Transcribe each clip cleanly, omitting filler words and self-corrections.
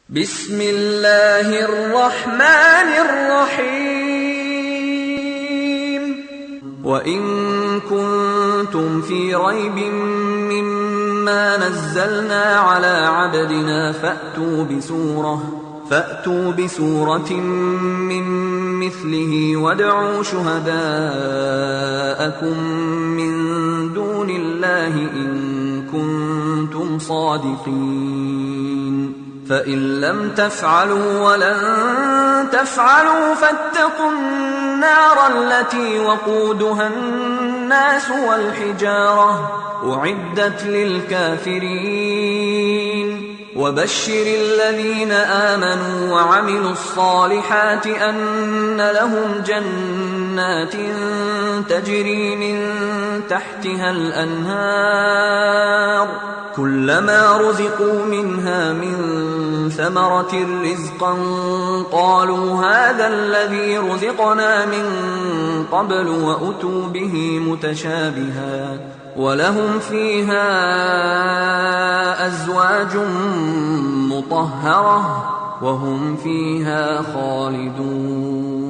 بسم الله الرحمن الرحيم وإن كنتم في ريب مما نزلنا على عبدنا فأتوا بسورة من مثله وادعوا شهداءكم من دون الله إن كنتم صادقين فإن لم تفعلوا ولن تفعلوا فاتقوا النار التي وقودها الناس والحجارة أعدت للكافرين وبشر الذين آمنوا وعملوا الصالحات أن لهم جنات تجري من تحتها الأنهار كلما رزقوا منها من ثمرة رزقا قالوا هذا الذي رزقنا من قبل وأتوا به متشابها ولهم فيها أزواج مطهرة وهم فيها خالدون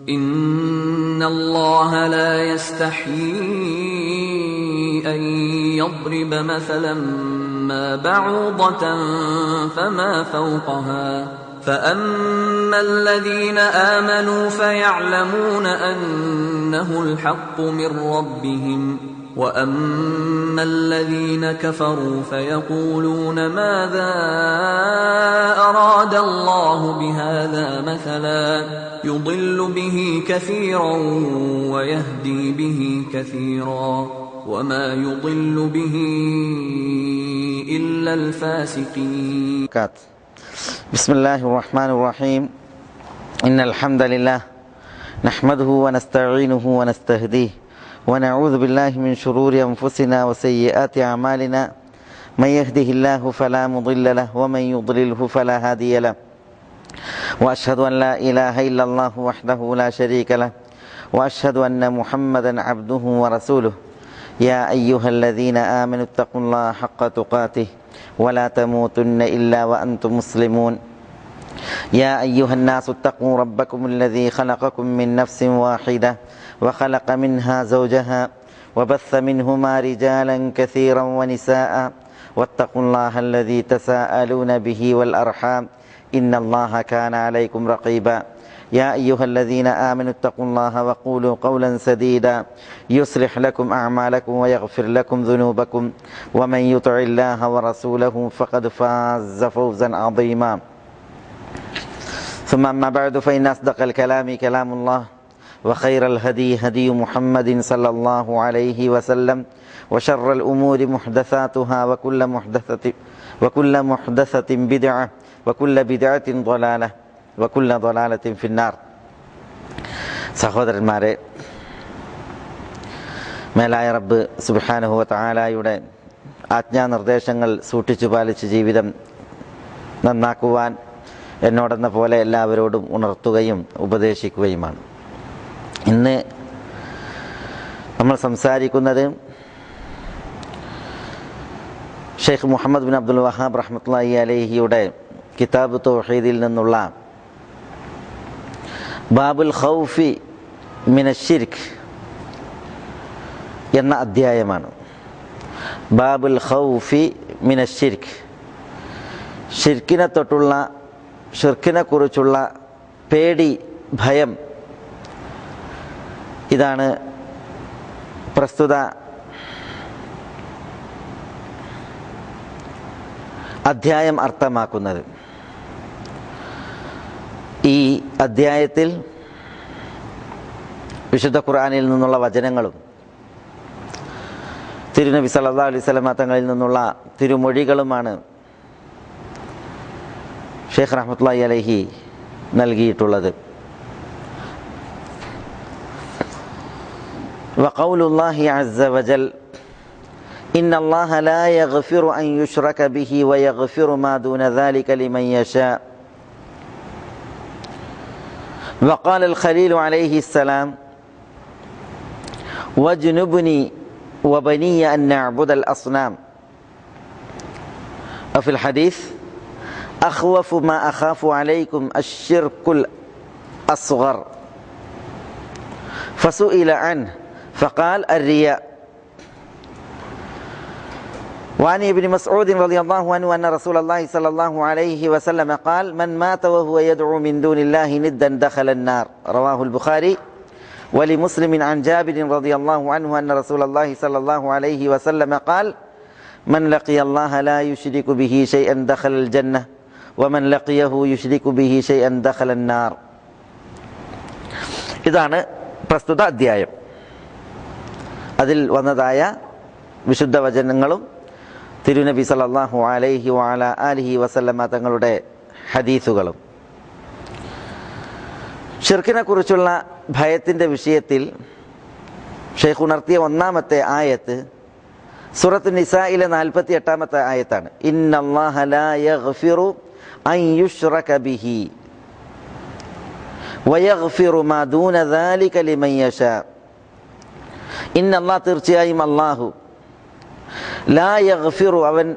إن الله لا يستحيي أن يضرب مثلا ما بعوضة فما فوقها فأما الذين آمنوا فيعلمون أنه الحق من ربهم وأما الذين كفروا فيقولون ماذا أراد الله بهذا مثلا يضل به كثيرا ويهدي به كثيرا وما يضل به إلا الفاسقين. بسم الله الرحمن الرحيم. إن الحمد لله نحمده ونستعينه ونستهديه ونعوذ بالله من شرور أنفسنا وسيئات أعمالنا من يهده الله فلا مضل له ومن يضلله فلا هادي له وأشهد أن لا إله إلا الله وحده لا شريك له وأشهد أن محمدا عبده ورسوله يا أيها الذين آمنوا اتقوا الله حق تقاته ولا تموتن إلا وأنتم مسلمون يا أيها الناس اتقوا ربكم الذي خلقكم من نفس واحدة وخلق منها زوجها وبث منهما رجالا كثيرا ونساء واتقوا الله الذي تساءلون به والأرحام إن الله كان عليكم رقيبا يا أيها الذين آمنوا اتقوا الله وقولوا قولا سديدا يصلح لكم أعمالكم ويغفر لكم ذنوبكم ومن يطع الله ورسوله فقد فاز فوزا عظيما ثم أما بعد فإن أصدق الكلام كلام الله وخير الهدي هدي محمد صلى الله عليه وسلم وشر الأمور محدثاتها وكل محدثة بدعة وكل بدعة ضلالة وكل ضلالة في النار. സഹോദരന്മാരെ, മേലായ റബ്ബ് സുബ്ഹാനഹു വ തആലയുടെ ആജ്ഞാനിർദ്ദേശങ്ങൾ സൂക്ഷിച്ചു പാലിച്ച് ജീവിതം നന്നാക്കുവാൻ എന്നോടെന്ന പോലെ എല്ലാവരോടും ഉണർത്തുകയും ഉപദേശിക്കുകയുമാണ്. ഇന്ന് നമ്മൾ സംസാരിക്കുന്നത് ഷെയ്ഖ് മുഹമ്മദ് ബിൻ അബ്ദുൽ വഹാബ് റഹ്മത്തുള്ളാഹി അലൈഹിയുടെ കിതാബ് തൗഹീദിൽ നിന്നുള്ള ബാബുൽ ഖൗഫി മിനശ്ശിർക്ക് എന്ന അധ്യായമാണ്. ബാബുൽ ഖൗഫി മിനശ്ശിർക്ക്, ഷിർക്കിനെ തൊട്ടുള്ള, ഷിർക്കിനെ കുറിച്ചുള്ള പേടി, ഭയം, ഇതാണ് പ്രസ്തുത അധ്യായം അർത്ഥമാക്കുന്നത്. ഈ അധ്യായത്തിൽ വിശുദ്ധ ഖുർആനിൽ നിന്നുള്ള വചനങ്ങളും തിരുനബി സല്ലല്ലാഹു അലൈഹി വസല്ലം തങ്ങളിൽ നിന്നുള്ള തിരുമൊഴികളുമാണ് ഷെയ്ഖ് റഹ്മത്തുള്ളാഹി അലൈഹി നൽകിയിട്ടുള്ളത്. വഖൗലുല്ലാഹി അസ്സ വജൽ ഇന്ന അല്ലാഹ ലാ യഗ്ഫിറു അൻ യുശ്റക ബിഹി വയഗ്ഫിറു മാ ദൂന ദാലിക ലിമൻ യശാ. وقال الخليل عليه السلام واجنبني وبني أن نعبد الأصنام. وفي الحديث അഖ്വഫു മാ അഖാഫു അലൈക്കും അശ്ശിർകുൽ അസ്ഗർ ഫസുഇല അൻഹു ഫഖാൽ അർരിയ. وعن ابن مسعود رضي الله عنه أن رسول الله صلى الله عليه وسلم قال من مات وهو يدعو من دون الله ندا دخل النار. رواه البخاري. ولمسلم عن جابر رضي الله عنه أن رسول الله صلى الله عليه وسلم قال من لقي الله لا يشرك به شيئا دخل الجنة ومن لقيه يشرك به شيئا دخل النار. ഇതാണ് പ്രസ്തുത അധ്യായം. അതിൽ വന്നതായ വിശുദ്ധ വചനങ്ങളും തിരുനബി സല്ലല്ലാഹു അലൈഹി വഅല ആലിഹി വസല്ലമ തങ്ങളുടെ ഹദീസുകളും. ഷിർക്കിനെ കുറിച്ചുള്ള ഭയത്തിൻ്റെ വിഷയത്തിൽ ഷെയ്ഖ് ഉണർത്തിയ ഒന്നാമത്തെ ആയത്ത് സൂറത്ത് നിസായിലെ 48-ാമത്തെ ആയത്താണ്. ഇന്നല്ലാഹ ലാ യഗ്ഫിറു അൻ യുശ്റക ബിഹി വയഗ്ഫിറു മാ ദൂന ദാലിക ലിമൻ യശാ. ഇന്നല്ലാഹ് തീർച്ചയായും അല്ലാഹു ലാ യഗ്ഫിറു അവൻ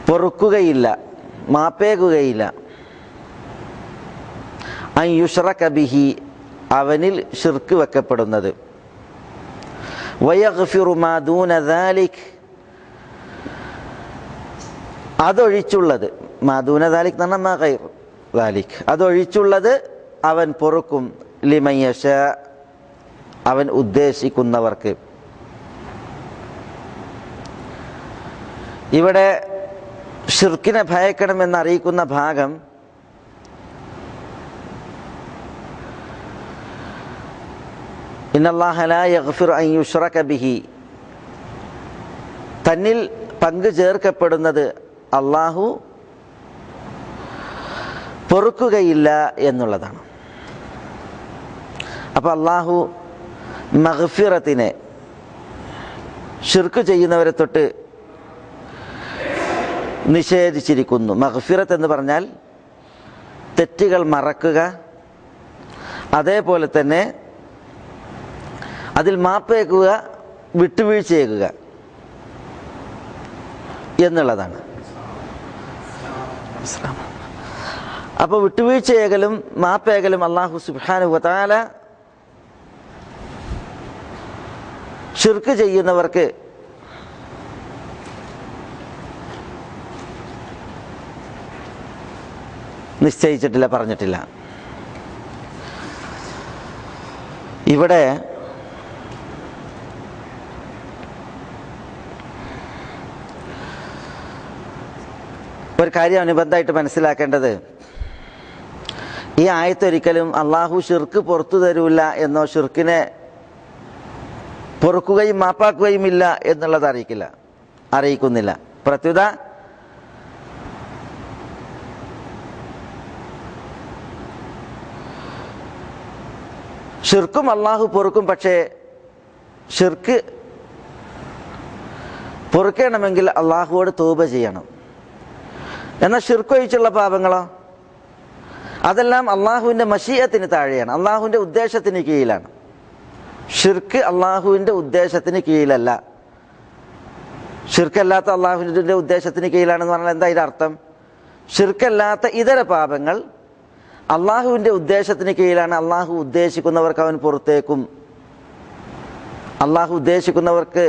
പൊറുക്കുകയില്ല, മാപ്പേകുകയില്ല, അൻ യുശ്റക ബിഹി അവനിൽ ഷിർക്ക് വെക്കപ്പെടുന്നത്, വയഗ്ഫിറു മാ ദൂന ദാലിക് അതൊഴിച്ചുള്ളത്, മാ ദൂന ദാലിക് എന്ന് പറഞ്ഞാൽ മാ ഗൈർ ദാലിക് അതൊഴിച്ചുള്ളത് അവൻ പൊറുക്കും, ലിമൻ യശാ അവൻ ഉദ്ദേശിക്കുന്നവർക്ക്. ഇവിടെ ഷിർക്കിനെ ഭയക്കണമെന്ന് അറിയിക്കുന്ന ഭാഗം ഇന്നല്ലാഹ ലാ യഗ്ഫിറു അൻ യുശ്റക ബിഹി തന്നിൽ പങ്കു ചേർക്കപ്പെടുന്നത് അള്ളാഹു പൊറുക്കുകയില്ല എന്നുള്ളതാണ്. അപ്പോൾ അള്ളാഹു മഗ്ഫിറത്തിനെ ഷിർക്ക് ചെയ്യുന്നവരെ തൊട്ട് നിഷേധിച്ചിരിക്കുന്നു. മഗ്ഫിറത്ത് എന്ന് പറഞ്ഞാൽ തെറ്റുകൾ മറക്കുക, അതേപോലെ തന്നെ അതിൽ മാപ്പേക്കുക, വിട്ടുവീഴ്ചയേക്കുക എന്നുള്ളതാണ്. അപ്പോൾ വിട്ടുവീഴ്ചയേകലും മാപ്പേകലും അല്ലാഹു സുബ്ഹാനഹു വ തആല ഷിർക്ക് ചെയ്യുന്നവർക്ക് നിശ്ചയിച്ചിട്ടില്ല, പറഞ്ഞിട്ടില്ല. ഇവിടെ ഒരു കാര്യം അനുബന്ധമായിട്ട് മനസ്സിലാക്കേണ്ടത്, ഈ ആയത്തൊരിക്കലും അള്ളാഹു ഷിർക്ക് പുറത്തു തരൂല എന്നോ ഷിർക്കിനെ പൊറുക്കുകയും മാപ്പാക്കുകയും ഇല്ല എന്നുള്ളത് അറിയിക്കുന്നില്ല. പ്രത്യുത ഷിർക്കും അള്ളാഹു പൊറുക്കും. പക്ഷേ ഷിർക്ക് പൊറുക്കണമെങ്കിൽ അള്ളാഹുവോട് തൗബ ചെയ്യണം. എന്നാൽ ഷിർക്ക് ഒഴിച്ചുള്ള പാപങ്ങളോ അതെല്ലാം അള്ളാഹുവിൻ്റെ മശീഅത്തിന് താഴെയാണ്, അള്ളാഹുവിൻ്റെ ഉദ്ദേശത്തിന് കീഴിലാണ്. ഷിർക്ക് അള്ളാഹുവിൻ്റെ ഉദ്ദേശത്തിന് കീഴിലല്ല. ഷിർക്കല്ലാത്ത അള്ളാഹുവിൻ്റെ ഉദ്ദേശത്തിന് കീഴിലാണെന്ന് പറഞ്ഞാൽ എന്താ ഇതിൻ്റെ അർത്ഥം? ഷിർക്കല്ലാത്ത ഇതര പാപങ്ങൾ അള്ളാഹുവിൻ്റെ ഉദ്ദേശത്തിന് കീഴിലാണ്. അള്ളാഹു ഉദ്ദേശിക്കുന്നവർക്ക് അവൻ പുറത്തേക്കും, അള്ളാഹു ഉദ്ദേശിക്കുന്നവർക്ക്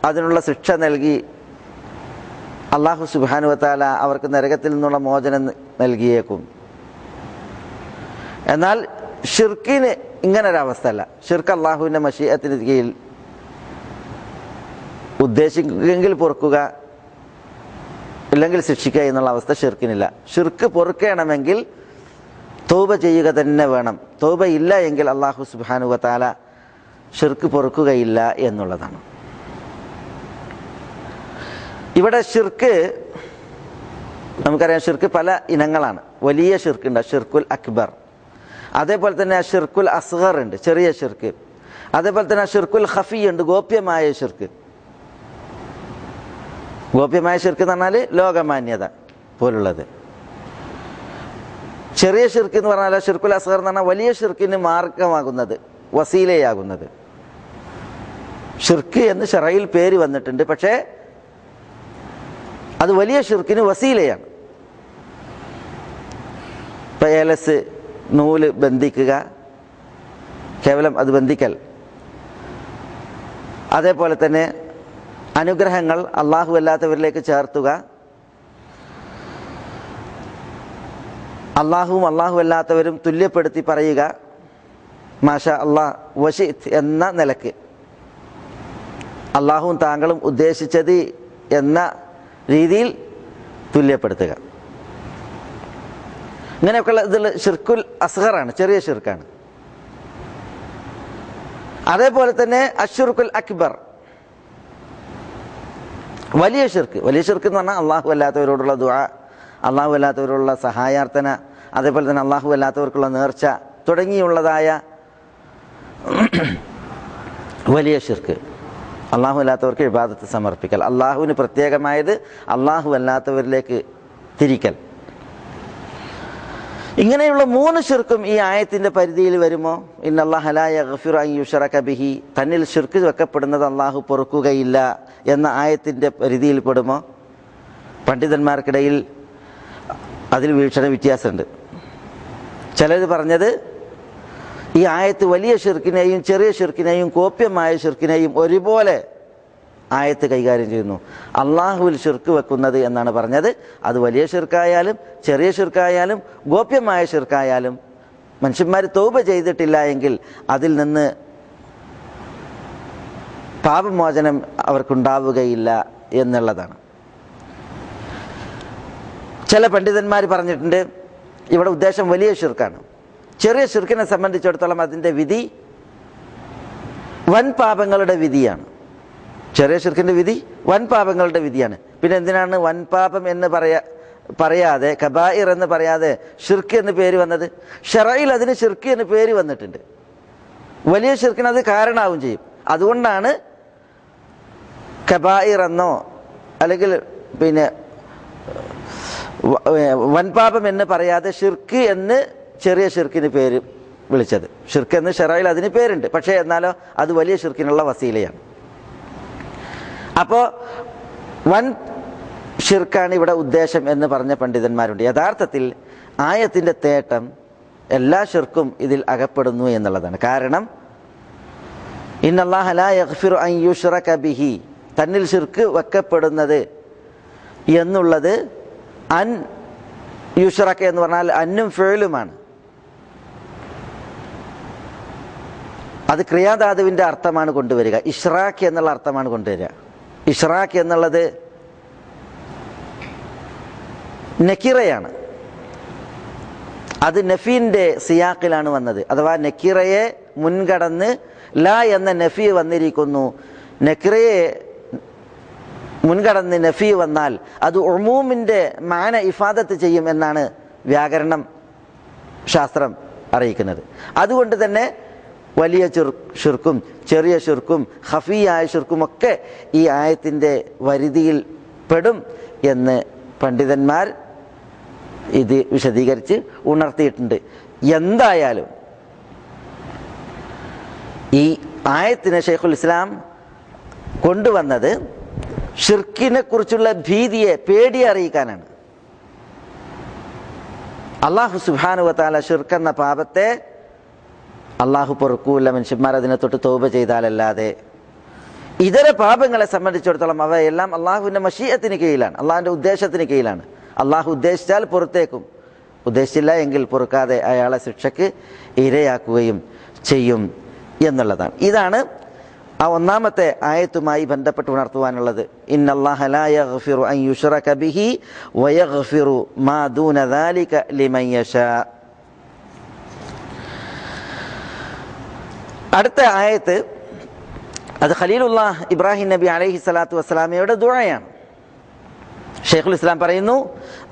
അതിനുള്ള ശിക്ഷ നൽകി അള്ളാഹു സുബ്ഹാനഹു വ തആല അവർക്ക് നരകത്തിൽ നിന്നുള്ള മോചനം നൽകിയേക്കും. എന്നാൽ ഷിർക്കിന് ഇങ്ങനൊരവസ്ഥ അല്ല. ഷിർക്ക് അള്ളാഹുവിൻ്റെ മശീഅത്തിന് കീഴിൽ, ഉദ്ദേശിക്കുമെങ്കിൽ പൊറുക്കുക, ഇല്ലെങ്കിൽ ശിക്ഷിക്കുക എന്നുള്ള അവസ്ഥ ഷിർക്കിനില്ല. ഷിർക്ക് പൊറുക്കണമെങ്കിൽ തൗബ ചെയ്യുക തന്നെ വേണം. തൗബ ഇല്ല എങ്കിൽ അള്ളാഹു സുബ്ഹാനഹു വ തആല ഷിർക്ക് പൊറുക്കുകയില്ല എന്നുള്ളതാണ്. ഇവിടെ ഷിർക്ക് നമുക്കറിയാം, ഷിർക്ക് പല ഇനങ്ങളാണ്. വലിയ ഷിർക്കുണ്ട്, ഷിർക്കുൽ അക്ബർ. അതേപോലെ തന്നെ ഷിർക്കുൽ അസ്ഗർ ഉണ്ട്, ചെറിയ ഷിർക്ക്. അതേപോലെ തന്നെ ഷിർക്കുൽ ഖഫി ഉണ്ട്, ഗോപ്യമായ ഷിർക്ക്. ഗോപ്യമായ ഷിർക്ക് എന്ന് പറഞ്ഞാൽ ലോകമാന്യത പോലുള്ളത്. ചെറിയ ഷിർക്ക് എന്ന് പറഞ്ഞാൽ ഷിർക്കുൽ അസ്ഗർ എന്ന് പറഞ്ഞാൽ വലിയ ഷിർക്കിന് മാർഗമാകുന്നത്, വസീലയാകുന്നത്. ഷിർക്ക് എന്ന് ശറയിൽ പേര് വന്നിട്ടുണ്ട്, പക്ഷേ അത് വലിയ ഷിർക്കിന് വസീലയാണ്. ഇപ്പം ഏലസ് നൂല് ബന്ധിക്കുക, കേവലം അത് ബന്ധിക്കൽ. അതേപോലെ തന്നെ അനുഗ്രഹങ്ങൾ അള്ളാഹു അല്ലാത്തവരിലേക്ക് ചേർത്തുക, അള്ളാഹുവും അള്ളാഹു അല്ലാത്തവരും തുല്യപ്പെടുത്തി പറയുക, മാഷാ അള്ളാഹ് വശിത് എന്ന നിലക്ക്, അള്ളാഹുവും താങ്കളും ഉദ്ദേശിച്ചത് എന്ന രീതിയിൽ തുല്യപ്പെടുത്തുക. ഇങ്ങനെയൊക്കെയുള്ള ഇതിൽ ഷിർക്കുൽ അസ്ഗറാണ്, ചെറിയ ഷിർക്കാണ്. അതേപോലെ തന്നെ അശ്ശിർക്കുൽ അക്ബർ, വലിയ ഷിർക്ക്. വലിയ ഷിർക്ക് എന്ന് പറഞ്ഞാൽ അള്ളാഹു അല്ലാത്തവരോടുള്ള ദുആ, അള്ളാഹു അല്ലാത്തവരോടുള്ള സഹായാർത്ഥന, അതേപോലെ തന്നെ അള്ളാഹു അല്ലാത്തവർക്കുള്ള നേർച്ച തുടങ്ങിയുള്ളതായ വലിയ ഷിർക്ക്. അള്ളാഹു അല്ലാത്തവർക്ക് ഇബാദത്ത് സമർപ്പിക്കൽ, അള്ളാഹുവിന് പ്രത്യേകമായത് അള്ളാഹു അല്ലാത്തവരിലേക്ക് തിരിക്കൽ. ഇങ്ങനെയുള്ള 3 ഷിർക്കും ഈ ആയത്തിന്റെ പരിധിയിൽ വരുമോ? ഇന്നല്ലാഹ ലാ യഗ്ഫിറു അൻ യുശ്റക ബിഹി, തന്നിൽ ഷിർക്ക് വെക്കപ്പെടുന്നത് അള്ളാഹു പൊറുക്കുകയില്ല എന്ന ആയത്തിന്റെ പരിധിയിൽ പെടുമോ? പണ്ഡിതന്മാർക്കിടയിൽ അതിൽ വീക്ഷണ വ്യത്യാസമുണ്ട്. ചിലർ പറഞ്ഞത് ഈ ആയത്ത് വലിയ ഷിർക്കിനെയും ചെറിയ ഷിർക്കിനെയും കോപ്യമായ ഷിർക്കിനെയും ഒരുപോലെ ആയത്ത് കൈകാര്യം ചെയ്യുന്നു. അള്ളാഹുവിൽ ഷിർക്ക് വെക്കുന്നത് എന്നാണ് പറഞ്ഞത്. അത് വലിയ ഷിർക്കായാലും ചെറിയ ഷിർക്കായാലും ഗോപ്യമായ ഷിർക്കായാലും മനുഷ്യന്മാർ തൗബ ചെയ്തിട്ടില്ല എങ്കിൽ അതിൽ നിന്ന് പാപമോചനം അവർക്കുണ്ടാവുകയില്ല എന്നുള്ളതാണ്. ചില പണ്ഡിതന്മാർ പറഞ്ഞിട്ടുണ്ട് ഇവിടെ ഉദ്ദേശം വലിയ ഷിർക്കാണ്. ചെറിയ ഷിർക്കിനെ സംബന്ധിച്ചിടത്തോളം അതിൻ്റെ വിധി വൻ പാപങ്ങളുടെ വിധിയാണ്. ചെറിയ ഷിർക്കിൻ്റെ വിധി വൻ പാപങ്ങളുടെ വിധിയാണ്. പിന്നെ എന്തിനാണ് വൻ പാപം എന്ന് പറയാതെ കബായിർ എന്ന് പറയാതെ ഷിർക്ക് എന്ന് പേര് വന്നത്? ശറയിൽ അതിന് ഷിർക്ക് എന്ന് പേര് വന്നിട്ടുണ്ട്. വലിയ ഷിർക്കിന് അത് കാരണമാവും ചെയ്യും. അതുകൊണ്ടാണ് കബായിർ എന്നോ അല്ലെങ്കിൽ പിന്നെ വൻപാപം എന്ന് പറയാതെ ഷിർക്ക് എന്ന് ചെറിയ ഷിർക്കിന് പേര് വിളിച്ചത്. ഷിർക്ക് എന്ന് ശറയിൽ അതിന് പേരുണ്ട്, പക്ഷേ എന്നാലോ അത് വലിയ ഷിർക്കിനുള്ള വസീലയാണ്. അപ്പോൾ വൻ ഷിർക്കാണ് ഇവിടെ ഉദ്ദേശം എന്ന് പറഞ്ഞ പണ്ഡിതന്മാരുണ്ട്. യഥാർത്ഥത്തിൽ ആയത്തിൻ്റെ തേട്ടം എല്ലാ ഷിർക്കും ഇതിൽ അകപ്പെടുന്നു എന്നുള്ളതാണ്. കാരണം ഇന്നല്ലാഹ ലാ യഗ്ഫിറു അൻ യുശ്റക ബിഹി, തന്നിൽ ഷിർക്ക് വെക്കപ്പെടുന്നത് എന്നുള്ളത് അൻ യുശ്റക എന്ന് പറഞ്ഞാൽ അന്നും ഫിഅലുമാണ്. അത് ക്രിയാധാതുവിൻ്റെ അർത്ഥമാണ് കൊണ്ടുവരിക. ഇഷ്റാഖ് എന്നുള്ള അർത്ഥമാണ് കൊണ്ടുവരിക. ഇഷ്റാഖ് എന്നുള്ളത് നക്കിറയാണ്. അത് നഫീൻ്റെ സിയാക്കിലാണ് വന്നത്. അഥവാ നക്കിറയെ മുൻകടന്ന് ലാ എന്ന നഫി വന്നിരിക്കുന്നു. നക്കിറയെ മുൻകടന്ന് നഫി വന്നാൽ അത് ഉമൂമിൻ്റെ മാന ഇഫാദത്ത് ചെയ്യും എന്നാണ് വ്യാകരണം ശാസ്ത്രം അറിയിക്കുന്നത്. അതുകൊണ്ട് തന്നെ വലിയ ഷിർക്കും ചെറിയ ഷിർക്കും ഖഫിയായ ഷിർക്കുമൊക്കെ ഈ ആയത്തിൻ്റെ പരിധിയിൽ പെടും എന്ന് പണ്ഡിതന്മാർ ഇത് വിശദീകരിച്ച് ഉണർത്തിയിട്ടുണ്ട്. എന്തായാലും ഈ ആയത്തിനെ ശൈഖുൽ ഇസ്ലാം കൊണ്ടുവന്നത് ഷിർക്കിനെ കുറിച്ചുള്ള ഭീതിയെ, പേടിയെ അറിയിക്കാനാണ്. അല്ലാഹു സുബ്ഹാനഹു വ തആല ഷിർക്ക് എന്ന പാപത്തെ അള്ളാഹു പൊറുക്കൂല, മനുഷ്യന്മാർ അതിനെ തൊട്ട് തൗബ ചെയ്താലല്ലാതെ. ഇതര പാപങ്ങളെ സംബന്ധിച്ചിടത്തോളം അവയെല്ലാം അള്ളാഹുവിൻ്റെ മശീഅത്തിന് കീഴിലാണ്, അള്ളാഹുവിൻ്റെ ഉദ്ദേശത്തിന് കീഴിലാണ്. അള്ളാഹു ഉദ്ദേശിച്ചാൽ പുറത്തേക്കും, ഉദ്ദേശിച്ചില്ല എങ്കിൽ പൊറുക്കാതെ അയാളെ ശിക്ഷയ്ക്ക് ഇരയാക്കുകയും ചെയ്യും എന്നുള്ളതാണ്. ഇതാണ് ആ ഒന്നാമത്തെ ആയത്തുമായി ബന്ധപ്പെട്ട് ഉണർത്തുവാനുള്ളത്. ഇന്നല്ലാഹ ലാ യഗ്ഫിറു അൻ യുശ്റക ബിഹി വയഗ്ഫിറു മാ ദൂന ദാലിക ലിമൻ യശാ. അടുത്ത ആയത്ത് അത് ഖലീലുല്ലാഹ് ഇബ്രാഹിം നബി അലൈഹി സ്വലാത്തു വസ്സലാമയുടെ ദുആയാണ്. ഷെയ്ഖുൽ ഇസ്ലാം പറയുന്നു,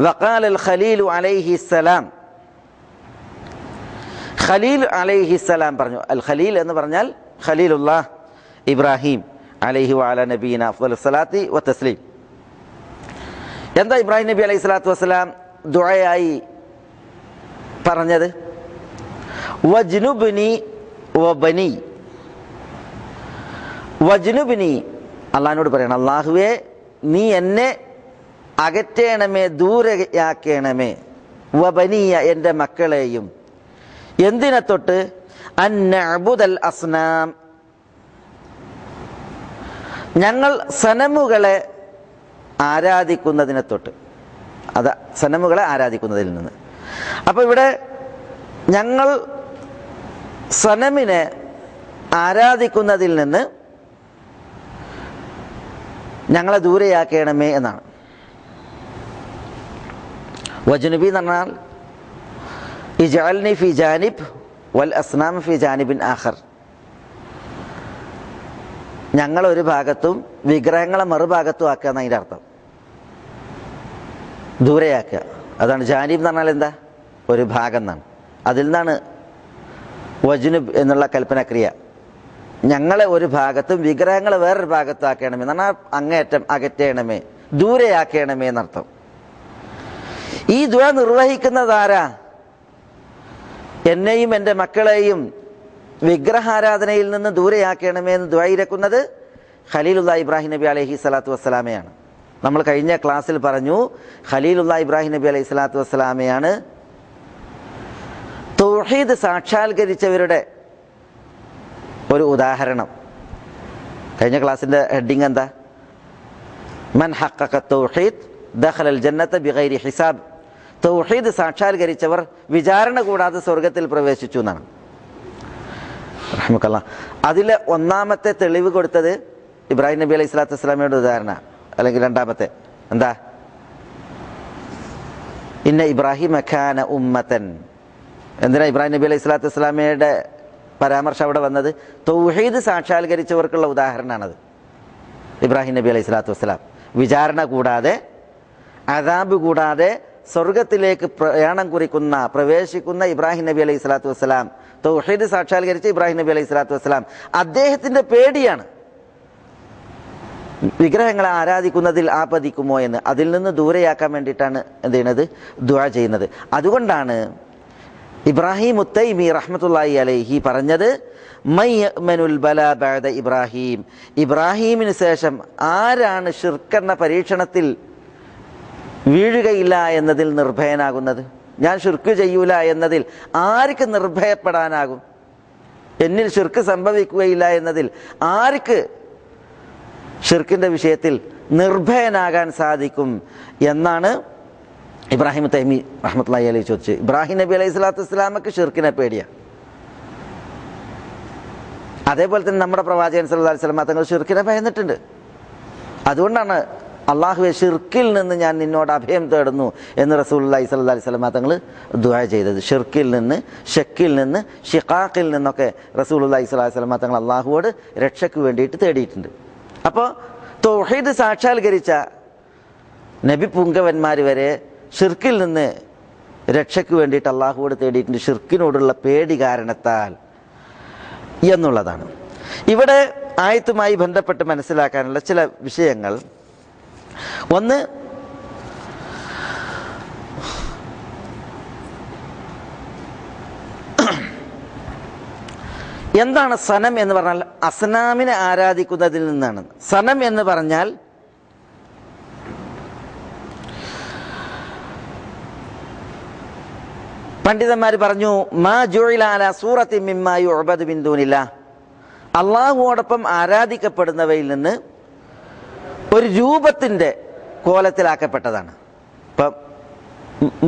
വഖാലൽ ഖലീലു അലൈഹി സലാം, ഖലീൽ അലൈഹി സലാം പറഞ്ഞു. അൽ ഖലീൽ എന്ന് പറഞ്ഞാൽ ഖലീലുല്ലാഹ് ഇബ്രാഹിം അലൈഹി വഅല നബീന അഫ്ളലുസ് സ്വലാത്തി വ തസ്ലീം. എന്താ ഇബ്രാഹിം നബി അലൈഹി സ്വലാത്തു വസ്സലാം ദുആയായി പറഞ്ഞത്? വജ്നുബ്നി വബനി, വജ്നുബ്നി, അള്ളാഹിനോട് പറയണം, അള്ളാഹുവേ നീ എന്നെ അകറ്റേണമേ, ദൂരെയാക്കണമേ, വബനിയ എൻ്റെ മക്കളെയും. എന്തിനെ തൊട്ട്? അന്നഅബുദൽ അസ്നാം, ഞങ്ങൾ സനമുകളെ ആരാധിക്കുന്നതിനെ തൊട്ട്. അത് സനമുകളെ ആരാധിക്കുന്നതിൽ നിന്ന്. അപ്പൊ ഇവിടെ ഞങ്ങൾ സനമിനെ ആരാധിക്കുന്നതിൽ നിന്ന് ഞങ്ങളെ ദൂരെയാക്കണമേ എന്നാണ്. വജ്നുബി എന്ന് പറഞ്ഞാൽ ഇജ്അൽനി ഫി ജാനിബ് വൽ അസ്നാം ഫി ജാനിബിൻ ആഖർ. ഞങ്ങൾ ഒരു ഭാഗത്തും വിഗ്രഹങ്ങളെ മറുഭാഗത്തും ആക്കുക എന്ന് അതിൻ്റെ അർത്ഥം. ദൂരെയാക്കുക, അതാണ് ജാനിബ് എന്ന് പറഞ്ഞാൽ എന്താ? ഒരു ഭാഗം എന്നാണ്. അതിൽ നിന്നാണ് വജ്നുബ് എന്നുള്ള കൽപ്പനക്രിയ. ഞങ്ങളെ ഒരു ഭാഗത്തും വിഗ്രഹങ്ങളെ വേറൊരു ഭാഗത്തും ആക്കണമേ എന്ന് പറഞ്ഞാൽ അങ്ങേയറ്റം അകറ്റണമേ, ദൂരെയാക്കണമേ എന്നർത്ഥം. ഈ ദുആ നിർവഹിക്കുന്നതാരാ? എന്നെയും എൻ്റെ മക്കളെയും വിഗ്രഹാരാധനയിൽ നിന്ന് ദൂരെയാക്കണമേ എന്ന് ദുആ ഇരക്കുന്നത് ഖലീലുല്ലാഹ് ഇബ്രാഹിം നബി അലൈഹി സ്വലാത്തു വസ്സലാമയാണ്. നമ്മൾ കഴിഞ്ഞ ക്ലാസ്സിൽ പറഞ്ഞു, ഖലീലുല്ലാഹ് ഇബ്രാഹിം നബി അലൈഹി സ്വലാത്തു വസ്സലാമയാണ് തൗഹീദ് സാക്ഷാത്കരിച്ചവരുടെ ഒരു ഉദാഹരണം. കഴിഞ്ഞ ക്ലാസ്സിന്റെ ഹെഡിങ് എന്താ? മൻ ഹഖഖ തൗഹീദ് ദഖലൽ ജന്നത ബിഗൈരി ഹിസാബ്. തൗഹീദ് സാക്ഷാത്കരിച്ചവർ വിചാരണ കൂടാതെ സ്വർഗത്തിൽ പ്രവേശിച്ചു എന്നാണ്. റഹ്മക്കല്ലാഹ്. അതിലെ ഒന്നാമത്തെ തെളിവ് കൊടുത്തത് ഇബ്രാഹിം നബി അലൈഹി സ്വലാത്തു വസ്സലാമയുടെ ഉദാഹരണ, അല്ലെങ്കിൽ രണ്ടാമത്തെ എന്താ? ഇന്ന ഇബ്രാഹിം കാന ഉമ്മത്തൻ. എന്തിനാ ഇബ്രാഹിം നബി അലൈഹി സ്വലാത്തു വസ്സലാമയുടെ പരാമർശം അവിടെ വന്നത്? തൗഹീദ് സാക്ഷാത്കരിച്ചവർക്കുള്ള ഉദാഹരണമാണത്. ഇബ്രാഹിം നബി അലൈഹി സ്വലാത്തു വസ്സലാം വിചാരണ കൂടാതെ, അദാബ് കൂടാതെ സ്വർഗത്തിലേക്ക് പ്രവേശിക്കുന്ന ഇബ്രാഹിം നബി അലൈഹി സ്വലാത്തു വസ്സലാം, തൗഹീദ് സാക്ഷാത്കരിച്ച ഇബ്രാഹിം നബി അലൈഹി സ്വലാത്തു വസ്സലാം, അദ്ദേഹത്തിന്റെ പേടിയാണ് വിഗ്രഹങ്ങളെ ആരാധിക്കുന്നതിൽ ആപതിക്കുമോ എന്ന്. അതിൽ നിന്ന് ദൂരെയാക്കാൻ വേണ്ടിയിട്ടാണ് എന്ത് ചെയ്യുന്നത്? ദുആ ചെയ്യുന്നത്. അതുകൊണ്ടാണ് ഇബ്രാഹിം ഉത്തൈമി റഹ്മത്തുള്ളാഹി അലൈഹി പറഞ്ഞത്, മയ്യഅ്മനുൽ ബലാ ബഅദ ഇബ്രാഹിം. ഇബ്രാഹീമിന് ശേഷം ആരാണ് ശിർക്ക് എന്ന പരീക്ഷണത്തിൽ വീഴുകയില്ല എന്നതിൽ നിർഭയനാകുന്നത്? ഞാൻ ശിർക്ക് ചെയ്യൂല എന്നതിൽ ആർക്ക് നിർഭയപ്പെടാനാകും? എന്നിൽ ശിർക്ക് സംഭവിക്കുകയില്ല എന്നതിൽ ആർക്ക് ഷിർക്കിന്റെ വിഷയത്തിൽ നിർഭയനാകാൻ സാധിക്കും എന്നാണ് ഇബ്രാഹിം തൈമി റഹ്മത്തുള്ളാഹി അലൈഹി ചോദിച്ചു. ഇബ്രാഹിം നബി അലൈഹി സ്വലാത്തു വസ്സലാമക്ക് ഷിർക്കിനെ പേടിയാണ്. അതേപോലെ തന്നെ നമ്മുടെ പ്രവാചകൻ സല്ലല്ലാഹു അലൈഹി വസല്ലം തങ്ങൾ ഷിർക്കിനെ ഭയന്നിട്ടുണ്ട്. അതുകൊണ്ടാണ് അള്ളാഹുവെ ഷിർക്കിൽ നിന്ന് ഞാൻ നിന്നോട് അഭയം തേടുന്നു എന്ന് റസൂലുള്ളാഹി സ്വല്ലല്ലാഹു അലൈഹി വസല്ലം തങ്ങൾ ദുആ ചെയ്തത്. ഷിർക്കിൽ നിന്ന്, ഷക്കിൽ നിന്ന്, ഷിഖാഖിൽ നിന്നൊക്കെ റസൂലുള്ളാഹി സ്വല്ലല്ലാഹു അലൈഹി വസല്ലം തങ്ങൾ അള്ളാഹുവോട് രക്ഷയ്ക്ക് വേണ്ടിയിട്ട് തേടിയിട്ടുണ്ട്. അപ്പോൾ തൗഹീദ് സാക്ഷാത്കരിച്ച നബി പുങ്കവന്മാർ വരെ ഷിർക്കിൽ നിന്ന് രക്ഷയ്ക്ക് വേണ്ടിയിട്ട് അള്ളാഹുവോട് തേടിയിട്ടുണ്ട്, ഷിർക്കിനോടുള്ള പേടി കാരണത്താൽ എന്നുള്ളതാണ്. ഇവിടെ ആയത്തുമായി ബന്ധപ്പെട്ട് മനസ്സിലാക്കാനുള്ള ചില വിഷയങ്ങൾ. ഒന്ന്, എന്താണ് സനം എന്ന് പറഞ്ഞാൽ? അസ്നാമിനെ ആരാധിക്കുന്നതിൽ നിന്നാണ്. സനം എന്ന് പറഞ്ഞാൽ പണ്ഡിതന്മാർ പറഞ്ഞു, മാ ജുഇല അലാ സൂറത്തി മിമ്മാ യുഅബദു മിൻ ദൂനില്ലാഹ്. അള്ളാഹുവോടൊപ്പം ആരാധിക്കപ്പെടുന്നവയിൽ നിന്ന് ഒരു രൂപത്തിന്റെ കോലത്തിലാക്കപ്പെട്ടതാണ്. ഇപ്പം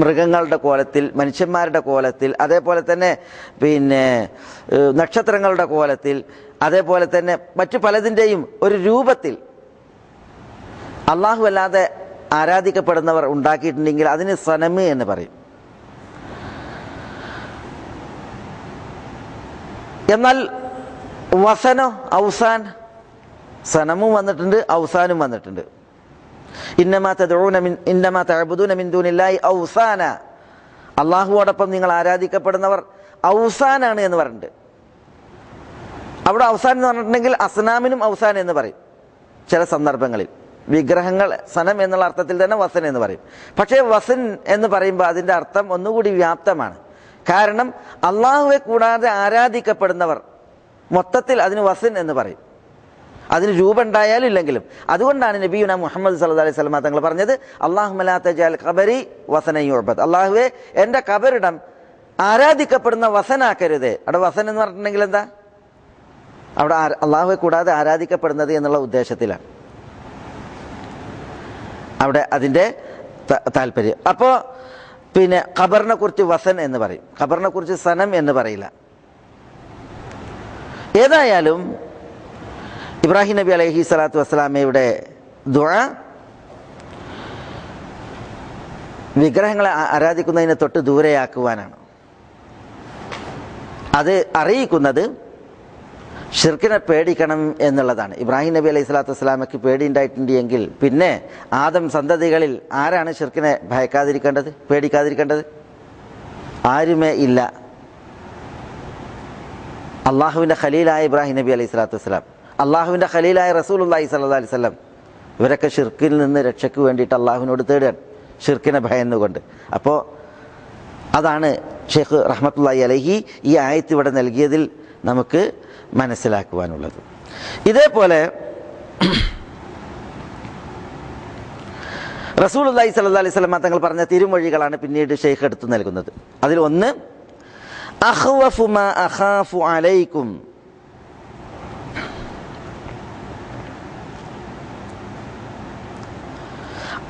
മൃഗങ്ങളുടെ കോലത്തിൽ, മനുഷ്യന്മാരുടെ കോലത്തിൽ, അതേപോലെ തന്നെ നക്ഷത്രങ്ങളുടെ കോലത്തിൽ, അതേപോലെ തന്നെ മറ്റു പലതിൻ്റെയും ഒരു രൂപത്തിൽ അള്ളാഹു അല്ലാതെ ആരാധിക്കപ്പെടുന്നവർ ഉണ്ടാക്കിയിട്ടുണ്ടെങ്കിൽ അതിന് സനമ് എന്ന് പറയും. എന്നാൽ വസനോ, ഔസാൻ, സനമും വന്നിട്ടുണ്ട്, ഔസാനും വന്നിട്ടുണ്ട്. ഇന്നമാ തഅബുദൂന മിൻ ദൂനില്ലാഹി ഔസാന. അള്ളാഹുവോടൊപ്പം നിങ്ങൾ ആരാധിക്കപ്പെടുന്നവർ ഔസാനാണ് എന്ന് പറഞ്ഞിട്ടുണ്ട്. അവിടെ ഔസാൻ എന്ന് പറഞ്ഞിട്ടുണ്ടെങ്കിൽ അസ്നാമിനും ഔസാൻ എന്ന് പറയും ചില സന്ദർഭങ്ങളിൽ. വിഗ്രഹങ്ങൾ സനം എന്നുള്ള അർത്ഥത്തിൽ തന്നെ വസൻ എന്ന് പറയും. പക്ഷേ വസൻ എന്ന് പറയുമ്പോൾ അതിൻ്റെ അർത്ഥം ഒന്നുകൂടി വ്യാപ്തമാണ്. കാരണം അള്ളാഹുവെ കൂടാതെ ആരാധിക്കപ്പെടുന്നവർ മൊത്തത്തിൽ അതിന് വസൻ എന്ന് പറയും. അതിന് രൂപം ഉണ്ടായാലും ഇല്ലെങ്കിലും. അതുകൊണ്ടാണ് നബിയുന മുഹമ്മദ് സല്ലല്ലാഹു അലൈഹി വസല്ലം തങ്ങൾ പറഞ്ഞത്, അല്ലാഹുമ്മ ലാ തജഅൽ ഖബരി വസനൻ യുഅബദ്, അല്ലാഹുവേ എൻ്റെ ഖബറിടം ആരാധിക്കപ്പെടുന്ന വസനാക്കരുത്. അവിടെ വസൻ എന്ന് പറഞ്ഞിട്ടുണ്ടെങ്കിൽ എന്താ, അവിടെ അള്ളാഹുവെ കൂടാതെ ആരാധിക്കപ്പെടുന്നത് എന്നുള്ള ഉദ്ദേശത്തിലാണ് അവിടെ അതിൻ്റെ താല്പര്യം. അപ്പോൾ പിന്നെ ഖബറിനെ കുറിച്ച് വസൻ എന്ന് പറയും, ഖബറിനെ കുറിച്ച് സനം എന്ന് പറയില്ല. ഏതായാലും ഇബ്രാഹിം നബി അലൈഹി സ്വലാത്തു വസ്സലാമയുടെ ദുആ വിഗ്രഹങ്ങളെ ആരാധിക്കുന്നതിനെ തൊട്ട് ദൂരെയാക്കുവാനാണ്. അത് അറിയിക്കുന്നത് ഷിർക്കിനെ പേടിക്കണം എന്നുള്ളതാണ്. ഇബ്രാഹിം നബി അലൈഹി സ്വലാത്തു വസ്സലാമയ്ക്ക് പേടിയുണ്ടായിട്ടുണ്ട് എങ്കിൽ പിന്നെ ആദം സന്തതികളിൽ ആരാണ് ഷിർക്കിനെ ഭയക്കാതിരിക്കേണ്ടത്, പേടിക്കാതിരിക്കേണ്ടത്? ആരുമേ ഇല്ല. അള്ളാഹുവിൻ്റെ ഖലീലായ ഇബ്രാഹിം നബി അലൈഹി സ്വലാത്തു വസ്സലാം, അള്ളാഹുവിൻ്റെ ഖലീലായ റസൂലുള്ളാഹി സ്വല്ലല്ലാഹു അലൈഹി വസല്ലം, ഇവരൊക്കെ ഷിർക്കിൽ നിന്ന് രക്ഷയ്ക്ക് വേണ്ടിയിട്ട് അള്ളാഹുവിനോട് തേടുകയാണ്, ഷിർക്കിനെ ഭയന്നുകൊണ്ട്. അപ്പോൾ അതാണ് ഷെയ്ഖ് റഹ്മത്തുള്ളാഹി അലൈഹി ഈ ആയത്ത് ഇവിടെ നൽകിയതിൽ നമുക്ക് മനസ്സിലാക്കുവാനുള്ളത്. ഇതേപോലെ റസൂലുള്ളാഹി സ്വല്ലല്ലാഹു അലൈഹി വസല്ലം തങ്ങൾ പറഞ്ഞ തിരുമൊഴികളാണ് പിന്നീട് ഷെയ്ഖ് എടുത്തു നൽകുന്നത്. അതിൽ ഒന്ന്, അഖ്വഫു മാ അഖാഫു അലൈക്കും,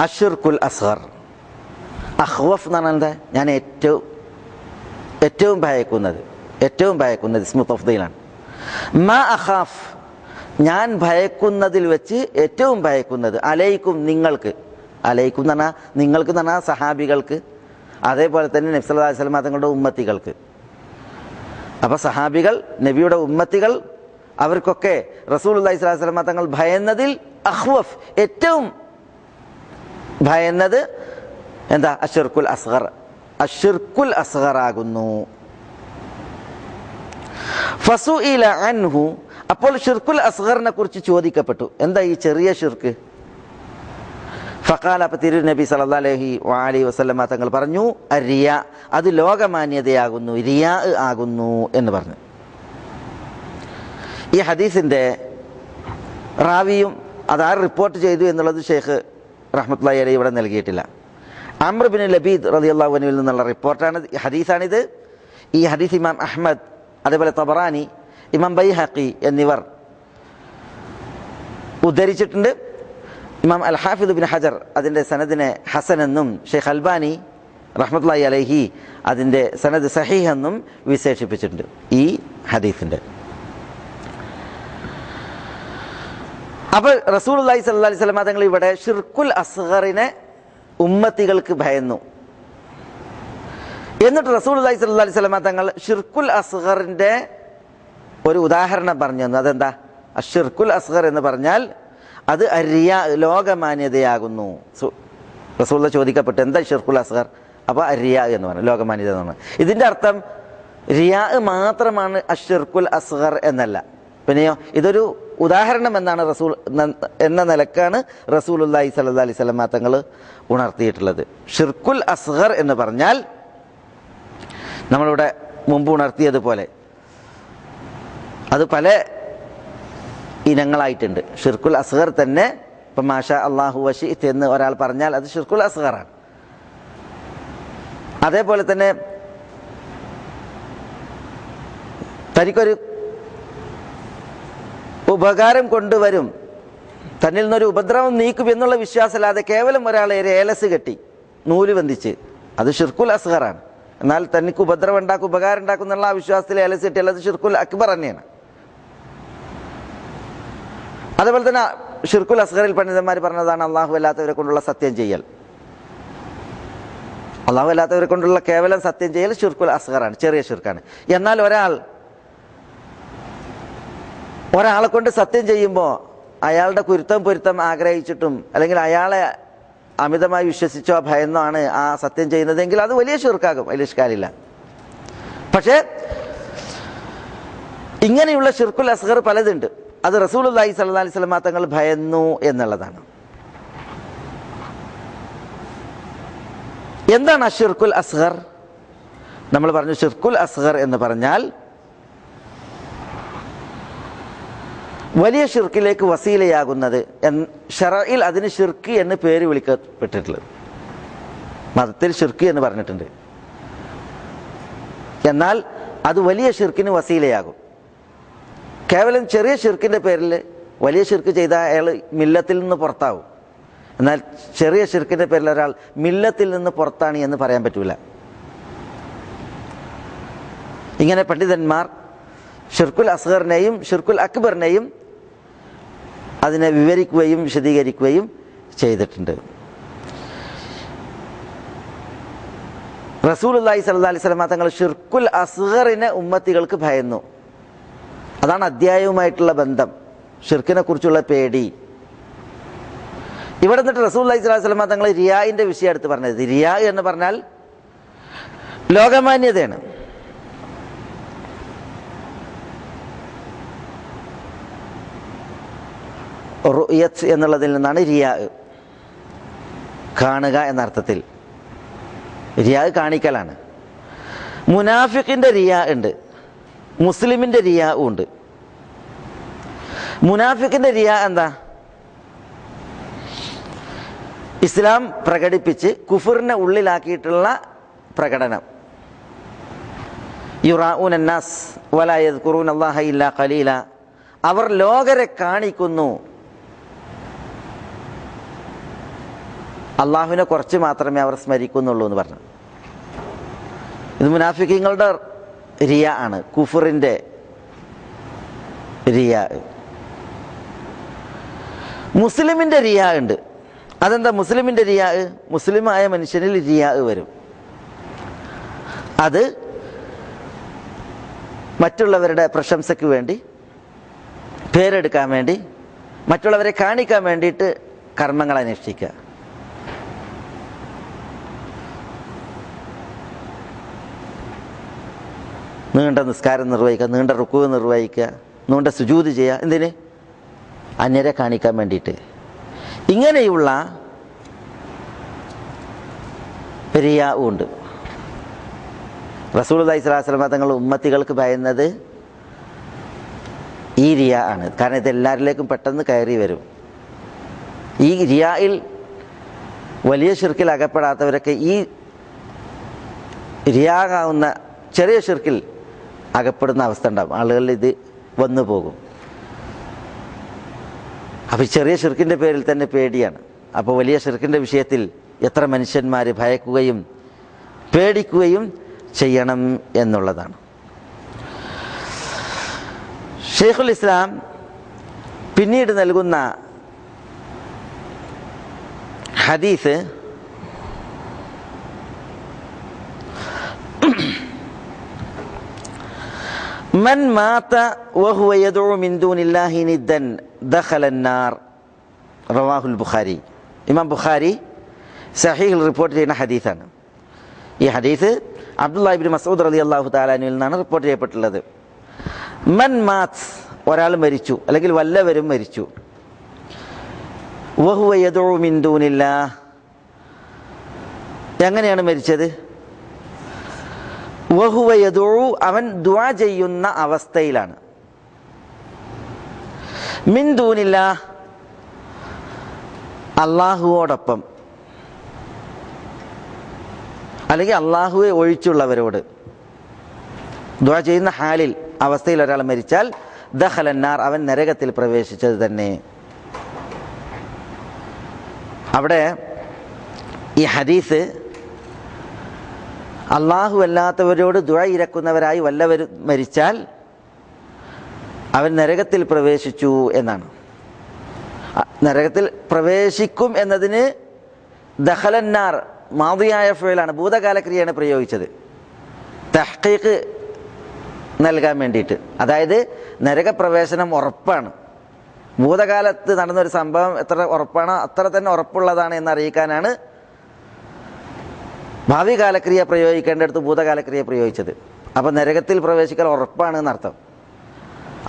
അശ്ശിർക്കുൽ അസ്ഗർ. അഖ്വഫ് എന്ന് പറഞ്ഞാൽ എന്താ? ഞാൻ ഏറ്റവും ഭയക്കുന്നത് ഇസ്മു തഫ്ദീലാണ്. മാ അഖാഫ്, ഞാൻ ഭയക്കുന്നതിൽ വെച്ച് ഏറ്റവും ഭയക്കുന്നത്, അലൈക്കും നിങ്ങൾക്ക്, അലൈക്കും എന്ന് പറഞ്ഞാൽ നിങ്ങൾക്ക് എന്ന് പറഞ്ഞാൽ സഹാബികൾക്ക്, അതേപോലെ തന്നെ നബി സല്ലല്ലാഹു അലൈഹി വസല്ലം തങ്ങളുടെ ഉമ്മത്തികൾക്ക്. അപ്പോൾ സഹാബികൾ, നബിയുടെ ഉമ്മത്തികൾ, അവർക്കൊക്കെ റസൂലുള്ളാഹി സ്വല്ലല്ലാഹു അലൈഹി വസല്ലം തങ്ങൾ ഭയന്നതിൽ അഖ്വഫ്, ഏറ്റവും ഭയന്നത് എന്താ? അശ്ശിർക്കുൽ അസ്ഗർ, അശ്ശിർക്കുൽ അസ്ഗർ ആകുന്നു. ഫസുഇല അൻഹു, അപ്പോൾ ഷിർക്കുൽ അസ്ഗറിനെ കുറിച്ച് ചോദിക്കപ്പെട്ടു, എന്താ ഈ ചെറിയ ഷിർക്ക്? ഫഖാല, അപ്പോൾ തിരു നബി സല്ലല്ലാഹു അലൈഹി വസല്ലം തങ്ങൾ പറഞ്ഞു, അരിയാ, അത് ലോകമാന്യതയാകുന്നു, റിയാ ആകുന്നു എന്ന് പറഞ്ഞു. ഈ ഹദീസിൻ്റെ റാവിയും അതാർ റിപ്പോർട്ട് ചെയ്തു എന്നുള്ളത് ഷെയ്ഖ് റഹ്മത്തുള്ളാഹി അലൈഹി ഇവിടെ നൽകിയിട്ടില്ല. അംർ ബിൻ ലബീദ് റളിയല്ലാഹു അൻഹുവിൽ നിന്നുള്ള റിപ്പോർട്ടാണ്, ഹദീസാണിത്. ഈ ഹദീസ് ഇമാം അഹ്മദ്, അതേപോലെ തബറാനി, ഇമാം ബൈഹഖി എന്നിവർ ഉദ്ധരിച്ചിട്ടുണ്ട്. ഇമാം അൽ ഹാഫിദ് ബിൻ ഹജർ അതിൻ്റെ സനദിനെ ഹസൻ എന്നും ഷെയ്ഖ് അൽബാനി റഹ്മത്തുള്ളാഹി അലൈഹി അതിൻ്റെ സനദ് സഹീഹ് എന്നും വിശേഷിപ്പിച്ചിട്ടുണ്ട് ഈ ഹദീസിൻ്റെ. അപ്പോൾ റസൂലുള്ളാഹി സ്വല്ലല്ലാഹു അലൈഹി വസല്ലം തങ്ങൾ ഇവിടെ ഷിർക്കുൽ അസ്ഗറിനെ ഉമ്മത്തികൾക്ക് ഭയന്നു. എന്നിട്ട് റസൂലുള്ളാഹി സ്വല്ലല്ലാഹു അലൈഹി വസല്ലം തങ്ങൾ ഷിർക്കുൽ അസ്ഗറിൻ്റെ ഒരു ഉദാഹരണം പറഞ്ഞു തന്നു. അതെന്താ? അശ്ശിർക്കുൽ അസ്ഗർ എന്ന് പറഞ്ഞാൽ അത് അരിയാ, ലോകമാന്യതയാകുന്നു. റസൂലുള്ളാഹി ചോദിക്കപ്പെട്ടു, എന്താ ഷിർക്കുൽ അസ്ഗർ? അപ്പോൾ അരിയാ എന്ന് പറഞ്ഞു, ലോകമാന്യത എന്ന് പറഞ്ഞു. ഇതിൻ്റെ അർത്ഥം റിയാ മാത്രമാണ് അശ്ശിർക്കുൽ അസ്ഗർ എന്നല്ല. പിന്നെയോ ഇതൊരു ഉദാഹരണം എന്നാണ് റസൂൽ എന്ന നിലക്കാണ് റസൂലുള്ളാഹി സ്വല്ലല്ലാഹു അലൈഹി വസല്ലം തങ്ങൾ ഉണർത്തിയിട്ടുള്ളത്. ഷിർക്കുൽ അസ്ഗർ എന്ന് പറഞ്ഞാൽ നമ്മളിവിടെ മുമ്പ് ഉണർത്തിയതുപോലെ അത് പല ഇനങ്ങളായിട്ടുണ്ട്. ഷിർക്കുൽ അസ്ഗർ തന്നെ ഇപ്പം മാഷാ അല്ലാഹു വശിഅ്ത എന്ന് ഒരാൾ പറഞ്ഞാൽ അത് ഷിർക്കുൽ അസ്ഗറാണ്. അതേപോലെ തന്നെ തനിക്കൊരു ഉപകാരം കൊണ്ടുവരും, തന്നിൽ നിന്നൊരു ഉപദ്രവം നീക്കും എന്നുള്ള വിശ്വാസമല്ലാതെ കേവലം ഒരാളെ ഏലസ് കെട്ടി നൂല് ബന്ധിച്ച്, അത് ഷിർക്കുൽ അസ്ഗറാണ്. എന്നാൽ തനിക്ക് ഉപദ്രവം ഉണ്ടാക്കും, ഉപകാരം ഉണ്ടാക്കും എന്നുള്ള ആ വിശ്വാസത്തിൽ ഏലസ് കെട്ടിയാൽ അത് ഷിർക്കുൽ അക്ബർ തന്നെയാണ്. അതേപോലെ തന്നെ ഷിർക്കുൽ അസ്ഗറിൽ പണ്ഡിതന്മാർ പറഞ്ഞതാണ് അള്ളാഹു അല്ലാത്തവരെ കൊണ്ടുള്ള സത്യം ചെയ്യൽ. അള്ളാഹു അല്ലാത്തവരെ കൊണ്ടുള്ള കേവലം സത്യം ചെയ്യൽ ഷിർക്കുൽ അസ്ഗറാണ്, ചെറിയ ഷിർക്കാണ്. എന്നാൽ ഒരാളെ കൊണ്ട് സത്യം ചെയ്യുമ്പോൾ അയാളുടെ പൊരുത്തം ആഗ്രഹിച്ചിട്ടും അല്ലെങ്കിൽ അയാളെ അമിതമായി വിശ്വസിച്ചോ ഭയന്നോ ആണ് ആ സത്യം ചെയ്യുന്നതെങ്കിൽ അത് വലിയ ഷിർക്കാകും, വലിയ ഇഷ്കാലില്ല. പക്ഷേ ഇങ്ങനെയുള്ള ഷിർക്കുൽ അസ്ഗർ പലതുണ്ട്. അത് റസൂലുള്ളാഹി സ്വല്ലല്ലാഹു അലൈഹി വസല്ലം തങ്ങൾ ഭയന്നു എന്നുള്ളതാണ്. എന്താണ് അശ്ശിർക്കുൽ അസ്ഗർ? നമ്മൾ പറഞ്ഞു ഷിർക്കുൽ അസ്ഗർ എന്ന് പറഞ്ഞാൽ വലിയ ഷിർക്കിലേക്ക് വസീലയാകുന്നത്. ശറഇൽ അതിന് ഷിർക്ക് എന്ന് പേര് വിളിക്കപ്പെട്ടിട്ടുള്ളത്. മതത്തിൽ ഷിർക്ക് എന്ന് പറഞ്ഞിട്ടുണ്ട്. എന്നാൽ അത് വലിയ ഷിർക്കിന് വസീലയാകും. കേവലം ചെറിയ ഷിർക്കിൻ്റെ പേരിൽ വലിയ ഷിർക്ക് ചെയ്താൽ അയാൾ മില്ലത്തിൽ നിന്ന് പുറത്താവും. എന്നാൽ ചെറിയ ഷിർക്കിൻ്റെ പേരിൽ ഒരാൾ മില്ലത്തിൽ നിന്ന് പുറത്താണ് എന്ന് പറയാൻ പറ്റൂല. ഇങ്ങനെ പണ്ഡിതന്മാർ ഷിർക്കുൽ അസ്ഗറിനെയും ഷിർക്കുൽ അക്ബറിനെയും അതിനെ വിവരിക്കുകയും വിശദീകരിക്കുകയും ചെയ്തിട്ടുണ്ട്. റസൂലുള്ളാഹി സ്വല്ലല്ലാഹി അലൈഹി വസല്ലം തങ്ങൾ ഷിർക്കുൽ അസ്ഗറിനെ ഉമ്മത്തികൾക്ക് ഭയന്നു. അതാണ് അധ്യായവുമായിട്ടുള്ള ബന്ധം, ഷിർക്കിനെ കുറിച്ചുള്ള പേടി. ഇവിടെ നിന്നിട്ട് റസൂലുള്ളാഹി സ്വല്ലല്ലാഹി അലൈഹി വസല്ലം തങ്ങൾ റിയാഇന്റെ വിഷയം എടുത്ത് പറഞ്ഞത്. റിയാ എന്ന് പറഞ്ഞാൽ ലോകമാന്യതയാണ്. റുയത്ത് എന്നുള്ളതിൽ നിന്നാണ് റിയാ, കാണുക എന്നർത്ഥത്തിൽ. റിയാ കാണിക്കലാണ്. മുനാഫിഖിന്റെ റിയാ ഉണ്ട്, മുസ്ലിമിന്റെ റിയാ ഉണ്ട്. മുനാഫിഖിന്റെ റിയാ എന്താ? ഇസ്ലാം പ്രകടിപ്പിച്ച് കുഫറിനെ ഉള്ളിലാക്കിയിട്ടുള്ള പ്രകടനം. യുറാഊന അന്നാസ് വലാ യദ്കുറൂന അല്ലാഹ ഇല്ലാ ഖലീല. അവർ ലോകരെ കാണിക്കുന്നു, അള്ളാഹുവിനെ കുറച്ച് മാത്രമേ അവർ സ്മരിക്കുന്നുള്ളൂ എന്ന് പറഞ്ഞു. ഇത് മുനാഫിഖീങ്ങളുടെ റിയ ആണ്, കുഫറിന്റെ റിയ. മുസ്ലിമിന്റെ റിയ ഉണ്ട്. അതെന്താ മുസ്ലിമിന്റെ റിയ? മുസ്ലിമായ മനുഷ്യനിൽ റിയ വരും. അത് മറ്റുള്ളവരുടെ പ്രശംസയ്ക്ക് വേണ്ടി, പേരെടുക്കാൻ വേണ്ടി, മറ്റുള്ളവരെ കാണിക്കാൻ വേണ്ടിയിട്ട് കർമ്മങ്ങൾ അനുഷ്ഠിക്കുക. നീണ്ട നിസ്കാരം നിർവഹിക്കുക, നീണ്ട റുക്കൂ നിർവഹിക്കുക, നീണ്ട സുജൂദ് ചെയ്യുക. എന്തിന്? അന്യരെ കാണിക്കാൻ വേണ്ടിയിട്ട്. ഇങ്ങനെയുള്ള റിയാ ഉണ്ട്. റസൂലുള്ളാഹി സ്വല്ലല്ലാഹി അലൈഹി വസല്ലം തങ്ങൾ ഉമ്മത്തികൾക്ക് ഭയന്നത് ഈ റിയാ ആണ്. കാരണം ഇത് എല്ലാവരിലേക്കും പെട്ടെന്ന് കയറി വരും. ഈ റിയായിൽ വലിയ ഷിർക്കിൽ അകപ്പെടാത്തവരൊക്കെ ഈ റിയാകാവുന്ന ചെറിയ ഷിർക്കിൽ അകപ്പെടുന്ന അവസ്ഥ ഉണ്ടാകും. ആളുകളിൽ ഇത് വന്നു പോകും. അപ്പോൾ ചെറിയ ഷിർക്കിൻ്റെ പേരിൽ തന്നെ പേടിയാണ്. അപ്പോൾ വലിയ ഷിർക്കിൻ്റെ വിഷയത്തിൽ എത്ര മനുഷ്യന്മാർ ഭയക്കുകയും പേടിക്കുകയും ചെയ്യണം എന്നുള്ളതാണ്. ഷെയ്ഖുൽ ഇസ്ലാം പിന്നീട് നൽകുന്ന ഹദീസ് മൻ മാത വഹുവ യദ്ഉ മിൻ ദൂനില്ലാഹി നിദ്ദൻ ദഖലൻ നാർ. റവാഹുൽ ബുഖാരി. ഇമാം ബുഖാരി സഹീഹിൽ റിപ്പോർട്ട് ചെയ്യുന്ന ഹദീസാണ്. ഈ ഹദീസ് അബ്ദുല്ലാഹി ഇബ്നു മസ്ഊദ് റളിയല്ലാഹു തആല അൻഹുവിൽ നിന്നാണ് റിപ്പോർട്ട് ചെയ്യപ്പെട്ടുള്ളത്. മൻ മാത്, ഒരാൾ മരിച്ചു, അല്ലെങ്കിൽ വല്ലവരും മരിച്ചു. വഹുവ യദ്ഉ മിൻ ദൂനില്ലാഹ്, എങ്ങനെയാണ് മരിച്ചത്? വഹുവ യദ്ഉ, അവൻ ദുആ ചെയ്യുന്ന അവസ്ഥയിലാണ്. മിൻ ദൂനില്ലാഹ്, അല്ലാഹുവോടൊപ്പം, അല്ലെങ്കിൽ അല്ലാഹുവെ ഒഴിച്ചുള്ളവരോട് ദുആ ചെയ്യുന്ന ഹാലിൽ, അവസ്ഥയിൽ ഒരാൾ മരിച്ചാൽ ദഖലൻ നാർ, അവൻ നരകത്തിൽ പ്രവേശിച്ചത് തന്നെ. അവിടെ ഈ ഹദീസ് അല്ലാഹു അല്ലാത്തവരോട് ദുആ ഇരക്കുന്നവരായി വല്ലവരും മരിച്ചാൽ അവൻ നരകത്തിൽ പ്രവേശിച്ചു എന്നാണ്. നരകത്തിൽ പ്രവേശിക്കും എന്നതിന് ദഖലൻ നാർ മാദിയായ ഫിഅലാണ്, ഭൂതകാലക്രിയയാണ് പ്രയോഗിച്ചത്, തഹ്ഖീഖ് നൽകാൻ വേണ്ടിയിട്ട്. അതായത് നരകപ്രവേശനം ഉറപ്പാണ്. ഭൂതകാലത്ത് നടന്നൊരു സംഭവം എത്ര ഉറപ്പാണോ അത്ര തന്നെ ഉറപ്പുള്ളതാണ് എന്നറിയിക്കാനാണ് ഭാവി കാലക്രിയ പ്രയോഗിക്കേണ്ടടുത്ത് ഭൂതകാലക്രിയ പ്രയോഗിച്ചത്. അപ്പം നരകത്തിൽ പ്രവേശിക്കൽ ഉറപ്പാണ് എന്നർത്ഥം.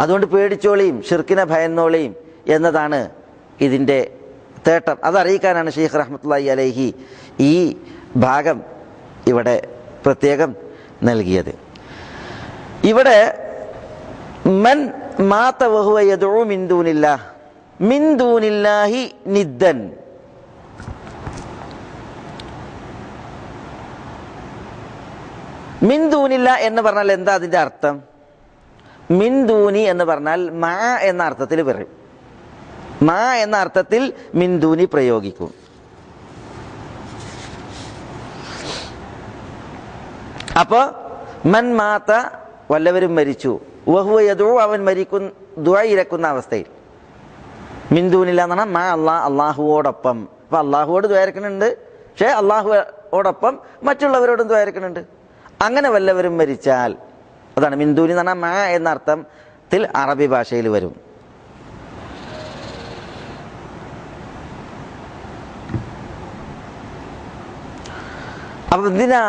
അതുകൊണ്ട് പേടിച്ചോളിയും ഷിർക്കിനെ ഭയന്നോളിയും എന്നതാണ് ഇതിൻ്റെ തേട്ടം. അതറിയിക്കാനാണ് ഷെയ്ഖ് റഹ്മത്തുള്ളാഹി അലൈഹി ഈ ഭാഗം ഇവിടെ പ്രത്യേകം നൽകിയത്. ഇവിടെ മൻ മാത വഹുവ യദ്ഉ മിൻ ദൂനില്ലാഹ് മിൻ ദൂനില്ലാഹി നിദ്ദൻ. മിൻ ദൂനില്ല എന്ന് പറഞ്ഞാൽ എന്താ അതിന്റെ അർത്ഥം? മിൻ ദൂനി എന്ന് പറഞ്ഞാൽ മാ എന്ന അർത്ഥത്തിൽ പറയും. മാ എന്ന അർത്ഥത്തിൽ മിൻ ദൂനി പ്രയോഗിക്കും. അപ്പോ മൻ മാത വല്ലവരും മരിച്ചു, വഹുവ യദ്ഉ അവൻ മരിക്കുന്ന ദുആ ഇരക്കുന്ന അവസ്ഥയിൽ. മിൻ ദൂനില്ല എന്ന് പറഞ്ഞാൽ മാ അള്ളാഹുവോടൊപ്പം. അപ്പൊ അള്ളാഹുവോട് ദുആ ഇരക്കുന്നുണ്ട്, പക്ഷേ അള്ളാഹുവോടൊപ്പം മറ്റുള്ളവരോടും ദുആ ഇരക്കുന്നുണ്ട്. അങ്ങനെ വല്ലവരും മരിച്ചാൽ, അതാണ് മിൻ ദൂനി എന്ന് പറഞ്ഞാൽ മാ എന്ന അർത്ഥത്തിൽ അറബി ഭാഷയിൽ വരും. അപ്പൊ എന്തിനാ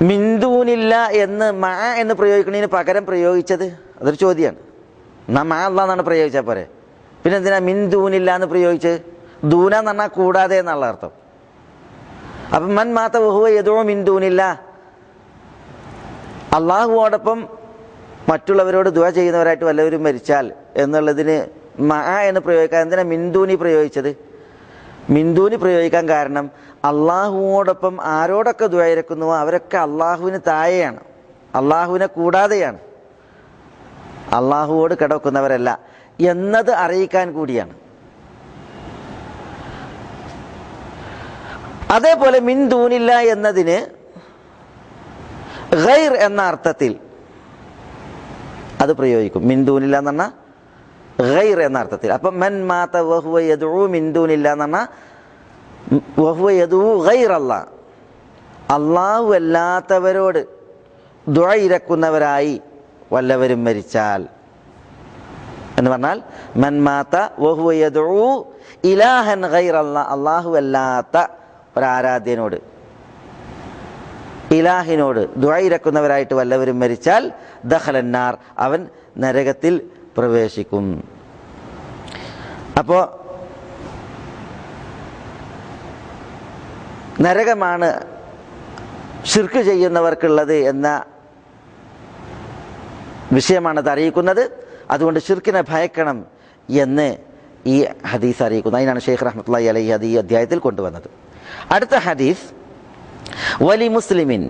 മിൻ ദൂനില്ല എന്ന് മാ എന്ന് പ്രയോഗിക്കുന്നതിന് പകരം പ്രയോഗിച്ചത്? അതൊരു ചോദ്യമാണ്. എന്നാ മാ അല്ലാഹ് എന്നാണ് പ്രയോഗിച്ചാൽ പോരെ, പിന്നെ എന്തിനാ മിൻ ദൂനില്ല എന്ന് പ്രയോഗിച്ച്? ദൂന എന്ന് പറഞ്ഞാൽ കൂടാതെ എന്നുള്ള അർത്ഥം. അപ്പം മൻ മാത വഹുവ യദ്ഉ മിൻ ദൂനില്ലാഹ്, അള്ളാഹുവോടൊപ്പം മറ്റുള്ളവരോട് ദുആ ചെയ്യുന്നവരായിട്ട് വല്ലവരും മരിച്ചാൽ എന്നുള്ളതിന് മാ എന്ന് പ്രയോഗിക്കാൻ എന്തിനാ മിൻ ദൂനി പ്രയോഗിച്ചത്? മിൻ ദൂനി പ്രയോഗിക്കാൻ കാരണം അള്ളാഹുവോടൊപ്പം ആരോടൊക്കെ ദുആ ഇരക്കുന്നുവോ അവരൊക്കെ അള്ളാഹുവിന് താഴെയാണ്, അള്ളാഹുവിനെ കൂടാതെയാണ്, അള്ളാഹുവോട് കിടക്കുന്നവരല്ല എന്നത് അറിയിക്കാൻ കൂടിയാണ്. അതേപോലെ മിൻ ദൂനില്ല എന്നതിന് ഗൈർ എന്ന അർത്ഥത്തിൽ അത് പ്രയോഗിക്കും. മിൻ ദൂനില്ല എന്ന് പറഞ്ഞാൽ ഗൈർ എന്ന അർത്ഥത്തിൽ. അപ്പം മൻ മാത വഹുവ യദ്ഉ മിൻ ദൂനില്ല എന്ന് പറഞ്ഞാൽ വഹുവ യദ്ഉ ഗൈർ അല്ലാഹ്, അള്ളാഹു അല്ലാത്തവരോട് ദുആ ഇരക്കുന്നവരായി വല്ലവരും മരിച്ചാൽ എന്ന് പറഞ്ഞാൽ മൻ മാത വഹുവ യദ്ഉ ഇലാഹൻ ഗൈർ അല്ലാഹ്, അള്ളാഹു അല്ലാത്ത ഒരാരാധ്യനോട്, ഇലാഹിനോട് ദുആ ഇരക്കുന്നവരായിട്ട് വല്ലവരും മരിച്ചാൽ ദഖലന്നാർ, അവൻ നരകത്തിൽ പ്രവേശിക്കും. അപ്പോ നരകമാണ് ശിർക്ക് ചെയ്യുന്നവർക്കുള്ളത് എന്ന വിഷയമാണ് അത് അറിയിക്കുന്നത്. അതുകൊണ്ട് ശിർക്കിനെ ഭയക്കണം എന്ന് ഈ ഹദീസ് അറിയിക്കുന്നു. അതിനാണ് ഷെയ്ഖ് റഹ്മത്തുള്ളാഹി അലൈഹി അത് ഈ അധ്യായത്തിൽ കൊണ്ടുവന്നത്. അടുത്ത ഹദീസ് വലി മുസ്ലിമിൻ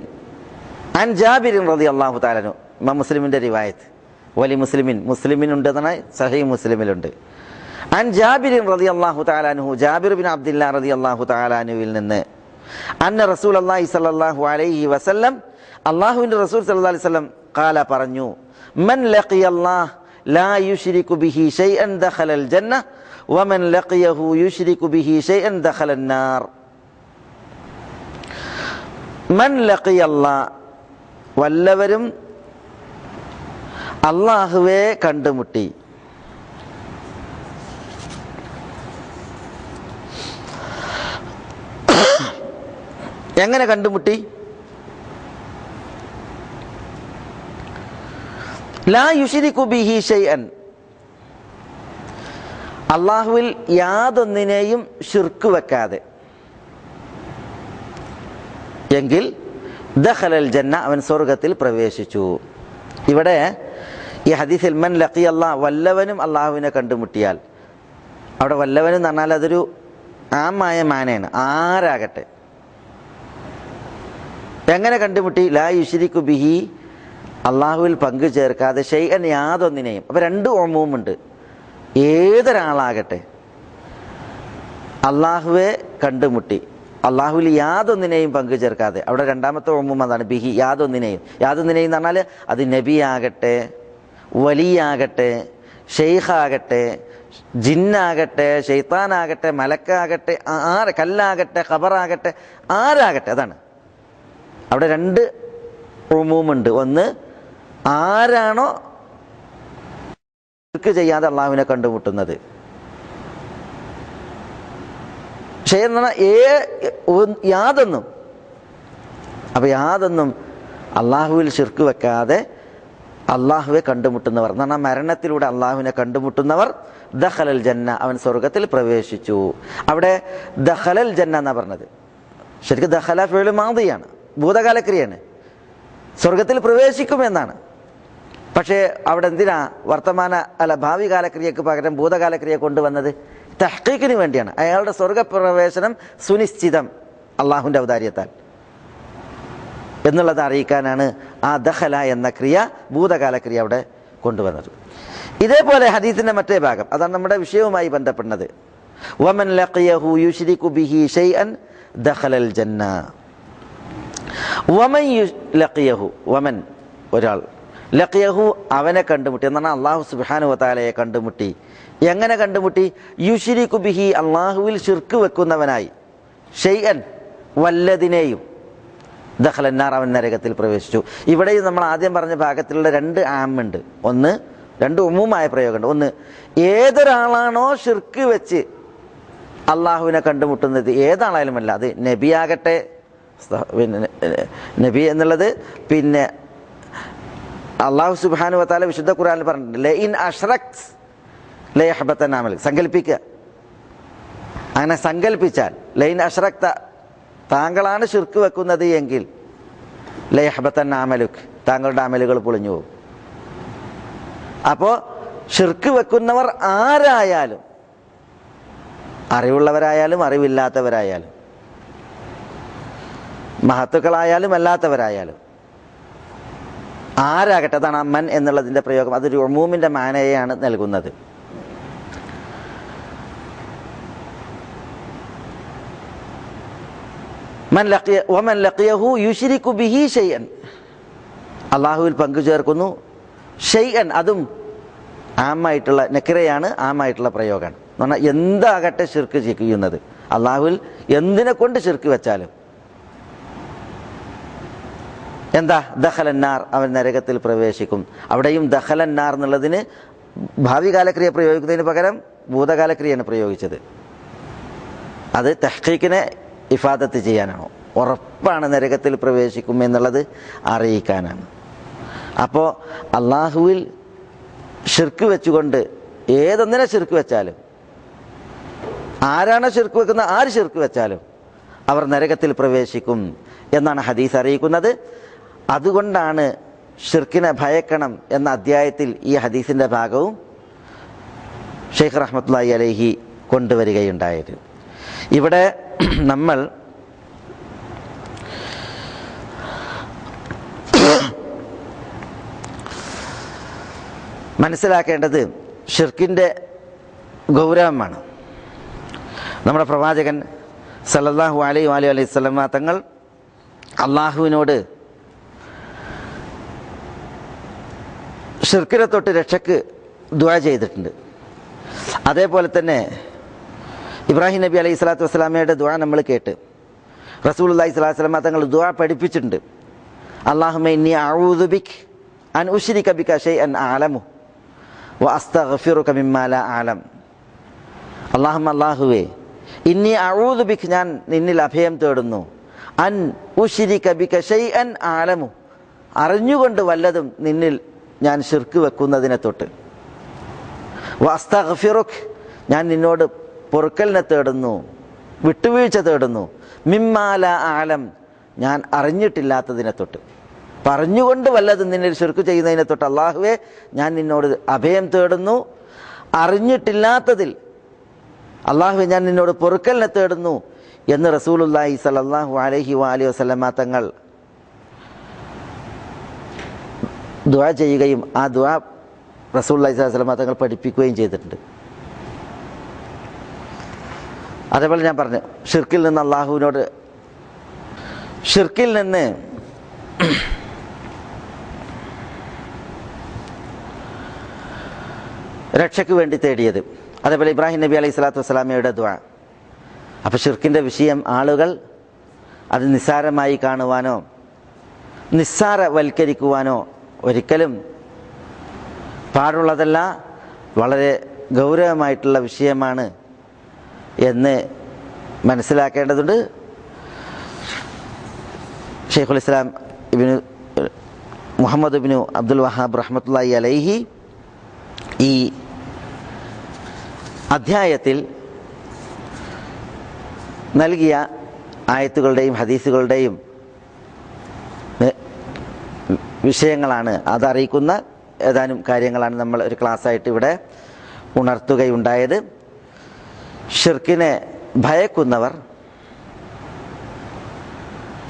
അൻ ജാബിർ റളിയല്ലാഹു തആല അൻഹു, ഇമാം മുസ്ലിമിന്റെ റിവായത്ത്. വലി മുസ്ലിമിൻ, മുസ്ലിമിനുണ്ട് എന്നാണ് സഹീഹ് മുസ്ലിമിലുണ്ട്. അൻ ജാബിർ റളിയല്ലാഹു തആല അൻഹു, ജാബിർ ബിൻ അബ്ദുല്ലാഹ് റളിയല്ലാഹു തആല അൻഹുവിൽ നിന്ന് അന്ന റസൂലുള്ളാഹി സ്വല്ലല്ലാഹു അലൈഹി വസല്ലം, അല്ലാഹുവിന്റെ റസൂൽ സ്വല്ലല്ലാഹു അലൈഹി വസല്ലം ഖാല പറഞ്ഞു, മൻ ലഖിയല്ലാഹ് ലാ യുശ്രികു ബിഹി ശൈഅൻ ദഖലൽ ജന്ന വമൻ ലഖിയഹു യുശ്രികു ബിഹി ശൈഅൻ ദഖലൻ നാർ. മൻ ലഖിയല്ലാഹ്, വല്ലവരും അല്ലാഹുവെ കണ്ടുമുട്ടി, എങ്ങനെ കണ്ടുമുട്ടി? ലാ യുശ്രികു ബിഹി ശൈഅൻ, അള്ളാഹുവിൽ യാതൊന്നിനെയും ശിർക്ക് വെക്കാതെ, എങ്കിൽ ദഖലൽ ജന്ന, അവൻ സ്വർഗത്തിൽ പ്രവേശിച്ചു. ഇവിടെ ഈ ഹദീസിൽ മൻ ലഖിയല്ലാഹ്, വല്ലവനും അള്ളാഹുവിനെ കണ്ടുമുട്ടിയാൽ, അവിടെ വല്ലവനും എന്ന് പറഞ്ഞാൽ അതൊരു ആമായ മാനയാണ്, ആരാകട്ടെ. എങ്ങനെ കണ്ടുമുട്ടി? ലാ യുശ്രികു ബിഹി, അള്ളാഹുവിൽ പങ്കു ചേർക്കാതെ, ഷൈഅൻ യാതൊന്നിനെയും. അപ്പൊ രണ്ട് ഉമൂമുണ്ട്. ഏതൊരാളാകട്ടെ അള്ളാഹുവെ കണ്ടുമുട്ടി, അള്ളാഹുവിൽ യാതൊന്നിനെയും പങ്കു ചേർക്കാതെ. അവിടെ രണ്ടാമത്തെ ഉമൂം അതാണ്, ബിഹി, യാതൊന്നിനെയും. യാതൊന്നിനെയും എന്ന് പറഞ്ഞാൽ അത് നബിയാകട്ടെ, വലിയാകട്ടെ, ഷെയ്ഖാകട്ടെ, ജിന്നാകട്ടെ, ഷെയ്ത്താനാകട്ടെ, മലക്കാകട്ടെ, കല്ലാകട്ടെ, ഖബറാകട്ടെ, ആരാകട്ടെ. അതാണ് അവിടെ രണ്ട് ഉമൂമുണ്ട്. ഒന്ന്, ആരാണോ ശിർക്ക് ചെയ്യാതെ അള്ളാഹുവിനെ കണ്ടുമുട്ടുന്നത്. യാതൊന്നും, അപ്പൊ യാതൊന്നും അള്ളാഹുവിൽ ശിർക്ക് വെക്കാതെ അള്ളാഹുവെ കണ്ടുമുട്ടുന്നവർ എന്ന് പറഞ്ഞാൽ മരണത്തിലൂടെ അള്ളാഹുവിനെ കണ്ടുമുട്ടുന്നവർ ദഖലൽ ജന്ന, അവൻ സ്വർഗത്തിൽ പ്രവേശിച്ചു. അവിടെ ദഖലൽ ജന്ന എന്നാ പറഞ്ഞത്. ശരിക്കും ദഖല ഫിഅ്ൽ മാദിയാണ്, ഭൂതകാലക്രിയയാണ്. സ്വർഗത്തിൽ പ്രവേശിക്കുമെന്നാണ്. പക്ഷേ അവിടെ എന്തിനാ ഭാവി കാലക്രിയക്ക് പകരം ഭൂതകാലക്രിയ കൊണ്ടുവന്നത്? തഹ്ഖീഖിന് വേണ്ടിയാണ്. അയാളുടെ സ്വർഗപ്രവേശനം സുനിശ്ചിതം അള്ളാഹുവിൻ്റെ ഔദാര്യത്താൽ എന്നുള്ളത് അറിയിക്കാനാണ് ആ ദഖല എന്ന ക്രിയ, ഭൂതകാലക്രിയ അവിടെ കൊണ്ടുവന്നത്. ഇതേപോലെ ഹദീസിന്റെ മറ്റേ ഭാഗം, അതാണ് നമ്മുടെ വിഷയവുമായി ബന്ധപ്പെടുന്നത്. വമൻ ലഖിയഹു യുശ്രികു ബിഹി ഷൈഅൻ ദഖലൽ ജന്ന. വമൻ ലഖിയഹു, വമൻ ഒരാൾ, ലഖിയഹു അവനെ കണ്ടുമുട്ടി എന്നാണ് അള്ളാഹു സുബ്ഹാനഹു വ തആലയെ കണ്ടുമുട്ടി. എങ്ങനെ കണ്ടുമുട്ടി? യുശ്രികു ബിഹി, അള്ളാഹുവിൽ ശിർക്ക് വെക്കുന്നവനായി, ഷൈഅൻ വല്ലതിനെയും, ദഖലന്നാർ അവൻ നരകത്തിൽ പ്രവേശിച്ചു. ഇവിടെയും നമ്മൾ ആദ്യം പറഞ്ഞ ഭാഗത്തിലുള്ള രണ്ട് ആമുണ്ട്, രണ്ട് ഉമൂമായ പ്രയോഗമുണ്ട്. ഒന്ന്, ഏതൊരാളാണോ ഷിർക്ക് വെച്ച് അള്ളാഹുവിനെ കണ്ടുമുട്ടുന്നത്, ഏതാളായാലുമല്ല, അത് നബിയാകട്ടെ, നബി എന്നുള്ളത് പിന്നെ അള്ളാഹു സുബ്ഹാനഹു വ തആല വിശുദ്ധ ഖുർആനിൽ പറഞ്ഞിട്ടുണ്ട്, ലഇൻ അശ്റക്ത ലയഹ്ബതന അമലക്. സങ്കല്പിക്കുക, അങ്ങനെ സങ്കല്പിച്ചാൽ, ലഇൻ അശ്റക്ത, താങ്കളാണ് ഷിർക്ക് വെക്കുന്നത് എങ്കിൽ, ലയഹ്ബതന അമലുക്, താങ്കളുടെ അമലുകൾ പൊളിഞ്ഞു പോകും. അപ്പോൾ ഷിർക്ക് വെക്കുന്നവർ ആരായാലും, അറിവുള്ളവരായാലും അറിവില്ലാത്തവരായാലും, മഹത്തുക്കളായാലും അല്ലാത്തവരായാലും, ആരാകട്ടെ, അതാണ് അമ്മൻ എന്നുള്ളതിൻ്റെ പ്രയോഗം. അതൊരു ഉമൂമിൻ്റെ മാനയെയാണ് നൽകുന്നത്. വമൻ ലഖിയഹു യുശ്രികു ബിഹി ഷൈഅൻ, അള്ളാഹുവിൽ പങ്കു ചേർക്കുന്നു, ഷൈഅൻ, അതും ആമായിട്ടുള്ള നക്കിറയാണ്, ആമായിട്ടുള്ള പ്രയോഗമാണ്. എന്ന് പറഞ്ഞാൽ എന്താകട്ടെ ഷിർക്ക് ചെയ്യുന്നത്, അള്ളാഹുവിൽ എന്തിനെ കൊണ്ട് ഷിർക്ക് വെച്ചാലും എന്താ, ദഖലന്നാർ, അവൻ നരകത്തിൽ പ്രവേശിക്കും. അവിടെയും ദഖലന്നാർ എന്നുള്ളതിന് ഭാവി കാലക്രിയ പ്രയോഗിക്കുന്നതിന് പകരം ഭൂതകാലക്രിയയാണ് പ്രയോഗിച്ചത്. അത് തഹ്ഖീഖിനെ ഇഫാദത്ത് ചെയ്യാനാണോ, ഉറപ്പാണ് നരകത്തിൽ പ്രവേശിക്കും എന്നുള്ളത് അറിയിക്കാനാണ്. അപ്പോൾ അള്ളാഹുവിൽ ഷിർക്ക് വെച്ചുകൊണ്ട് ഏതൊന്നിനെ ഷിർക്ക് വെച്ചാലും, ആരാണ് ഷിർക്ക് വെക്കുന്നത്, ആര് ഷിർക്ക് വെച്ചാലും അവർ നരകത്തിൽ പ്രവേശിക്കും എന്നാണ് ഹദീസ് അറിയിക്കുന്നത്. അതുകൊണ്ടാണ് ഷിർക്കിനെ ഭയക്കണം എന്ന അധ്യായത്തിൽ ഈ ഹദീസിൻ്റെ ഭാഗവും ഷെയ്ഖ് റഹ്മത്തുള്ളാഹി അലൈഹി കൊണ്ടുവരികയുണ്ടായത്. ഇവിടെ നമ്മൾ മനസ്സിലാക്കേണ്ടത് ഷിർക്കിൻ്റെ ഗൗരവമാണ്. നമ്മുടെ പ്രവാചകൻ സല്ലല്ലാഹു അലൈഹി വസല്ലം തങ്ങൾ അള്ളാഹുവിനോട് ഷിർക്കിനെ തൊട്ട് രക്ഷക്ക് ദുആ ചെയ്തിട്ടുണ്ട്. അതേപോലെ തന്നെ ഇബ്രാഹിം നബി അലൈഹി സ്വലാത്തു വസ്സലാമയുടെ ദുആ നമ്മൾ കേട്ട് റസൂലുള്ളാഹി സ്വല്ലല്ലാഹു അലൈഹി വസല്ലം തങ്ങൾ ദുആ പഠിപ്പിച്ചിട്ടുണ്ട്. അല്ലാഹുമ്മ ഇന്നി അഊദു ബിക അൻ ഉശ്രിക ബിക ഷൈഅൻ അഅലമു വ അസ്തഗ്ഫിറുക മിമ്മാ ലാ അഅലം. അല്ലാഹുവേ, ഇന്നി അഊദു ബിക, ഞാൻ നിന്നിൽ അഭയം തേടുന്നു, അൻ ഉശ്രിക ബിക ഷൈഅൻ അഅലമു, അറിഞ്ഞുകൊണ്ട് വല്ലതും നിന്നിൽ ഞാൻ ഷിർക്ക് വെക്കുന്നതിനെ തൊട്ട്, വ അസ്തഗ്ഫിറുക, ഞാൻ നിന്നോട് പൊറുക്കലിനെ തേടുന്നു, വിട്ടുവീഴ്ച തേടുന്നു, മിമ്മാ ലാ അഅലം, ഞാൻ അറിഞ്ഞിട്ടില്ലാത്തതിനെ തൊട്ട്, പറഞ്ഞുകൊണ്ട് വല്ലതും നിന്നിൽ ഷിർക്ക് ചെയ്യുന്നതിനെ തൊട്ട് അള്ളാഹുവേ ഞാൻ നിന്നോട് അഭയം തേടുന്നു, അറിഞ്ഞിട്ടില്ലാത്തതിൽ അള്ളാഹുവേ ഞാൻ നിന്നോട് പൊറുക്കലിനെ തേടുന്നു എന്ന് റസൂലുള്ളാഹി സ്വല്ലല്ലാഹു അലൈഹി വസല്ലം തങ്ങൾ ദുആ ചെയ്യുകയും ആ ദുആ റസൂലുള്ളാഹി സ്വല്ലല്ലാഹു അലൈഹി വസല്ലം തങ്ങൾ പഠിപ്പിക്കുകയും ചെയ്തിട്ടുണ്ട്. അതേപോലെ ഞാൻ പറഞ്ഞു, ഷിർക്കിൽ നിന്ന് അള്ളാഹുവിനോട്, ഷിർക്കിൽ നിന്ന് രക്ഷയ്ക്ക് വേണ്ടി തേടിയത്, അതേപോലെ ഇബ്രാഹിം നബി അലൈഹി സ്വലാത്തു വസ്സലാമയുടെ ദുആ. അപ്പോൾ ഷിർക്കിൻ്റെ വിഷയം ആളുകൾ അത് നിസ്സാരമായി കാണുവാനോ നിസ്സാരവൽക്കരിക്കുവാനോ ഒരിക്കലും പാടുള്ളതല്ല, വളരെ ഗൗരവമായിട്ടുള്ള വിഷയമാണ് എന്ന് മനസ്സിലാക്കേണ്ടതുണ്ട്. ഷെയ്ഖുൽ ഇസ്ലാം മുഹമ്മദ് ഇബ്നു അബ്ദുൽ വഹാബ് റഹ്മത്തുള്ളാഹി അലൈഹി ഈ അധ്യായത്തിൽ നൽകിയ ആയത്തുകളുടെയും ഹദീസുകളുടെയും വിഷയങ്ങളാണ് അതറിയിക്കുന്ന ഏതാനും കാര്യങ്ങളാണ് നമ്മൾ ഒരു ക്ലാസ്സായിട്ട് ഇവിടെ ഉണർത്തുകയുണ്ടായത്. ഷിർക്കിനെ ഭയക്കുന്നവർ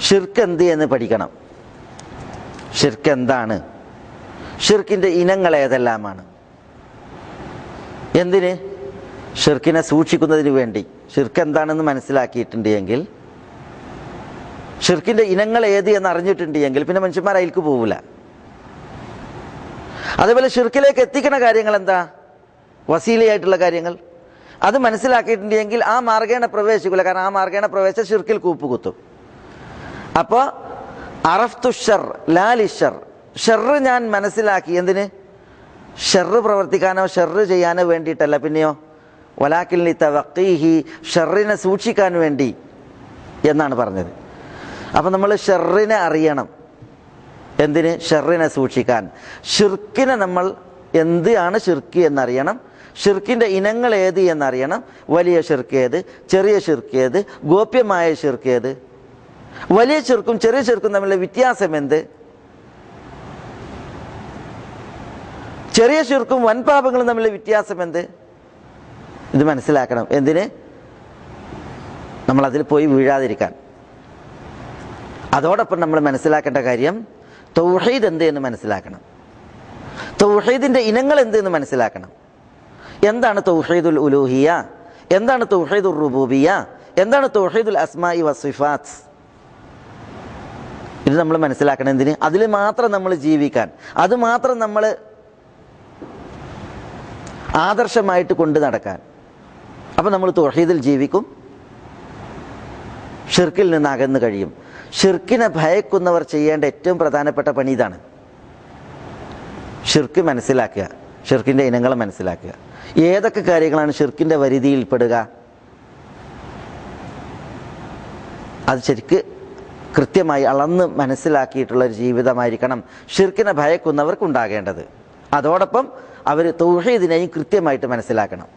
ഷിർക്ക് എന്ത് എന്ന് പഠിക്കണം. ഷിർക്ക് എന്താണ്? ഷിർക്കിൻ്റെ ഇനങ്ങൾ ഏതെല്ലാമാണ്? എന്തിന്? ഷിർക്കിനെ സൂക്ഷിക്കുന്നതിന് വേണ്ടി. ഷിർക്ക് എന്താണെന്ന് മനസ്സിലാക്കിയിട്ടുണ്ട് എങ്കിൽ, ഷിർക്കിൻ്റെ ഇനങ്ങൾ ഏത് എന്ന് അറിഞ്ഞിട്ടുണ്ട് എങ്കിൽ പിന്നെ മനുഷ്യന്മാർ അതിലേക്ക് പോവില്ല. അതേപോലെ ഷിർക്കിലേക്ക് എത്തിക്കുന്ന കാര്യങ്ങൾ എന്താ? വസീലയായിട്ടുള്ള കാര്യങ്ങൾ അത് മനസ്സിലാക്കിയിട്ടുണ്ട് എങ്കിൽ ആ മാർഗേണ പ്രവേശിക്കില്ല. കാരണം ആ മാർഗേണ പ്രവേശിച്ച ഷിർക്കിൽ കൂപ്പുകുത്തും. അപ്പോൾ അറഫ്തു ഷർ ലാലി ഷർ, ഷെറ് ഞാൻ മനസ്സിലാക്കി. എന്തിന്? ഷെറ് പ്രവർത്തിക്കാനോ ഷെറ് ചെയ്യാനോ വേണ്ടിയിട്ടല്ല. പിന്നെയോ വലാകിൻ ലിതവഖീഹി, ഷെറിനെ സൂക്ഷിക്കാൻ വേണ്ടി എന്നാണ് പറഞ്ഞത്. അപ്പം നമ്മൾ ഷെറിനെ അറിയണം. എന്തിന്? ഷെറിനെ സൂക്ഷിക്കാൻ. ഷിർക്കിനെ നമ്മൾ എന്താണ് ഷിർക്ക് എന്നറിയണം. ഷിർക്കിൻ്റെ ഇനങ്ങൾ ഏത് എന്നറിയണം. വലിയ ഷിർക്ക് ഏത്, ചെറിയ ഷിർക്ക് ഏത്, ഗോപ്യമായ ഷിർക്ക് ഏത്, വലിയ ഷിർക്കും ചെറിയ ഷിർക്കും തമ്മിലുള്ള വ്യത്യാസം എന്ത്, ചെറിയ ഷിർക്കും വൻപാപങ്ങളും തമ്മിലുള്ള വ്യത്യാസം എന്ത്, ഇത് മനസ്സിലാക്കണം. എന്തിന്? നമ്മളതിൽ പോയി വീഴാതിരിക്കാൻ. അതോടൊപ്പം നമ്മൾ മനസ്സിലാക്കേണ്ട കാര്യം തൗഹീദ് എന്ത് എന്ന് മനസ്സിലാക്കണം. തൗഹീദിൻ്റെ ഇനങ്ങൾ എന്ത് എന്ന് മനസ്സിലാക്കണം. എന്താണ് തൗഹീദുൽ ഉലൂഹിയ, എന്താണ് തൗഹീദുർ റുബൂബിയ, എന്താണ് തൗഹീദുൽ അസ്മാഇ വസിഫാത്ത്, ഇത് നമ്മൾ മനസ്സിലാക്കണം. എന്തിന്? അതിൽ മാത്രം നമ്മൾ ജീവിക്കാൻ, അത് മാത്രം നമ്മൾ ആദർശമായിട്ട് കൊണ്ടു നടക്കാൻ. അപ്പം നമ്മൾ തൗഹീദിൽ ജീവിക്കും, ഷിർക്കിൽ നിന്ന് അകന്നു കഴിയും. ഷിർക്കിനെ ഭയക്കുന്നവർ ചെയ്യേണ്ട ഏറ്റവും പ്രധാനപ്പെട്ട പണി ഇതാണ്. ഷിർക്ക് മനസ്സിലാക്കുക, ഷിർക്കിൻ്റെ ഇനങ്ങൾ മനസ്സിലാക്കുക. ഏതൊക്കെ കാര്യങ്ങളാണ് ഷിർക്കിൻ്റെ പരിധിയിൽപ്പെടുക, അത് ശരിക്ക് കൃത്യമായി അളന്ന് മനസ്സിലാക്കിയിട്ടുള്ളൊരു ജീവിതമായിരിക്കണം ഷിർക്കിനെ ഭയക്കുന്നവർക്കുണ്ടാകേണ്ടത്. അതോടൊപ്പം അവർ തൗഹീദിനെയും കൃത്യമായിട്ട് മനസ്സിലാക്കണം.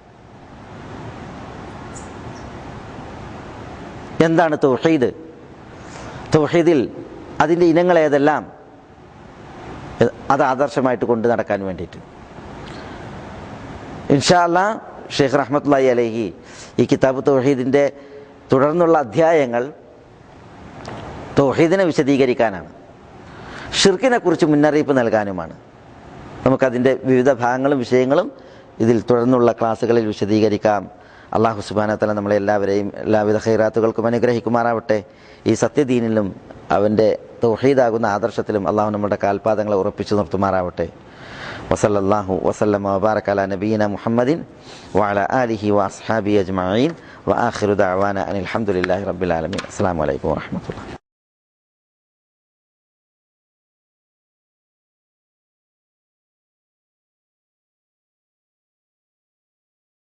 എന്താണ് തൗഹീദ്? തൗഹീദിൽ അതിൻ്റെ ഇനങ്ങൾ ഏതെല്ലാം, അത് ആദർശമായിട്ട് കൊണ്ടു നടക്കാൻ വേണ്ടിയിട്ട് ഇൻഷാ അല്ലാഹ് ഷെയ്ഖ് റഹ്മത്തുള്ളാഹി അലൈഹി ഈ കിതാബ് തൗഹീദിൻ്റെ തുടർന്നുള്ള അധ്യായങ്ങൾ തൗഹീദിനെ വിശദീകരിക്കാനാണ്, ഷിർക്കിനെ കുറിച്ച് മുന്നറിയിപ്പ് നൽകാനുമാണ്. നമുക്കതിൻ്റെ വിവിധ ഭാഗങ്ങളും വിഷയങ്ങളും ഇതിൽ തുടർന്നുള്ള ക്ലാസ്സുകളിൽ വിശദീകരിക്കാം. അല്ലാഹു സുബ്ഹാനഹു വ തആല നമ്മളെല്ലാവരെയും എല്ലാവിധ ഖൈറാത്തുകൾക്കും അനുഗ്രഹിക്കുമാറാവട്ടെ. ഈ സത്യദീനിലും അവൻ്റെ തൗഹീദാകുന്ന ആദർശത്തിലും അള്ളാഹു നമ്മുടെ കാൽപാദങ്ങളെ ഉറപ്പിച്ചു നിർത്തുമാറാവട്ടെ. വസല്ലല്ലാഹു വസല്ലമ വബാറക അലാ നബിയിന മുഹമ്മദിൻ വഅലാ ആലിഹി വഅസ്ഹാബിഹി അജ്മഈൻ വആഖിറു ദഅവാന അനിൽ ഹംദുലില്ലാഹി റബ്ബിൽ ആലമീൻ. അസ്സലാമു അലൈക്കും വറഹ്മത്തുള്ളാഹി.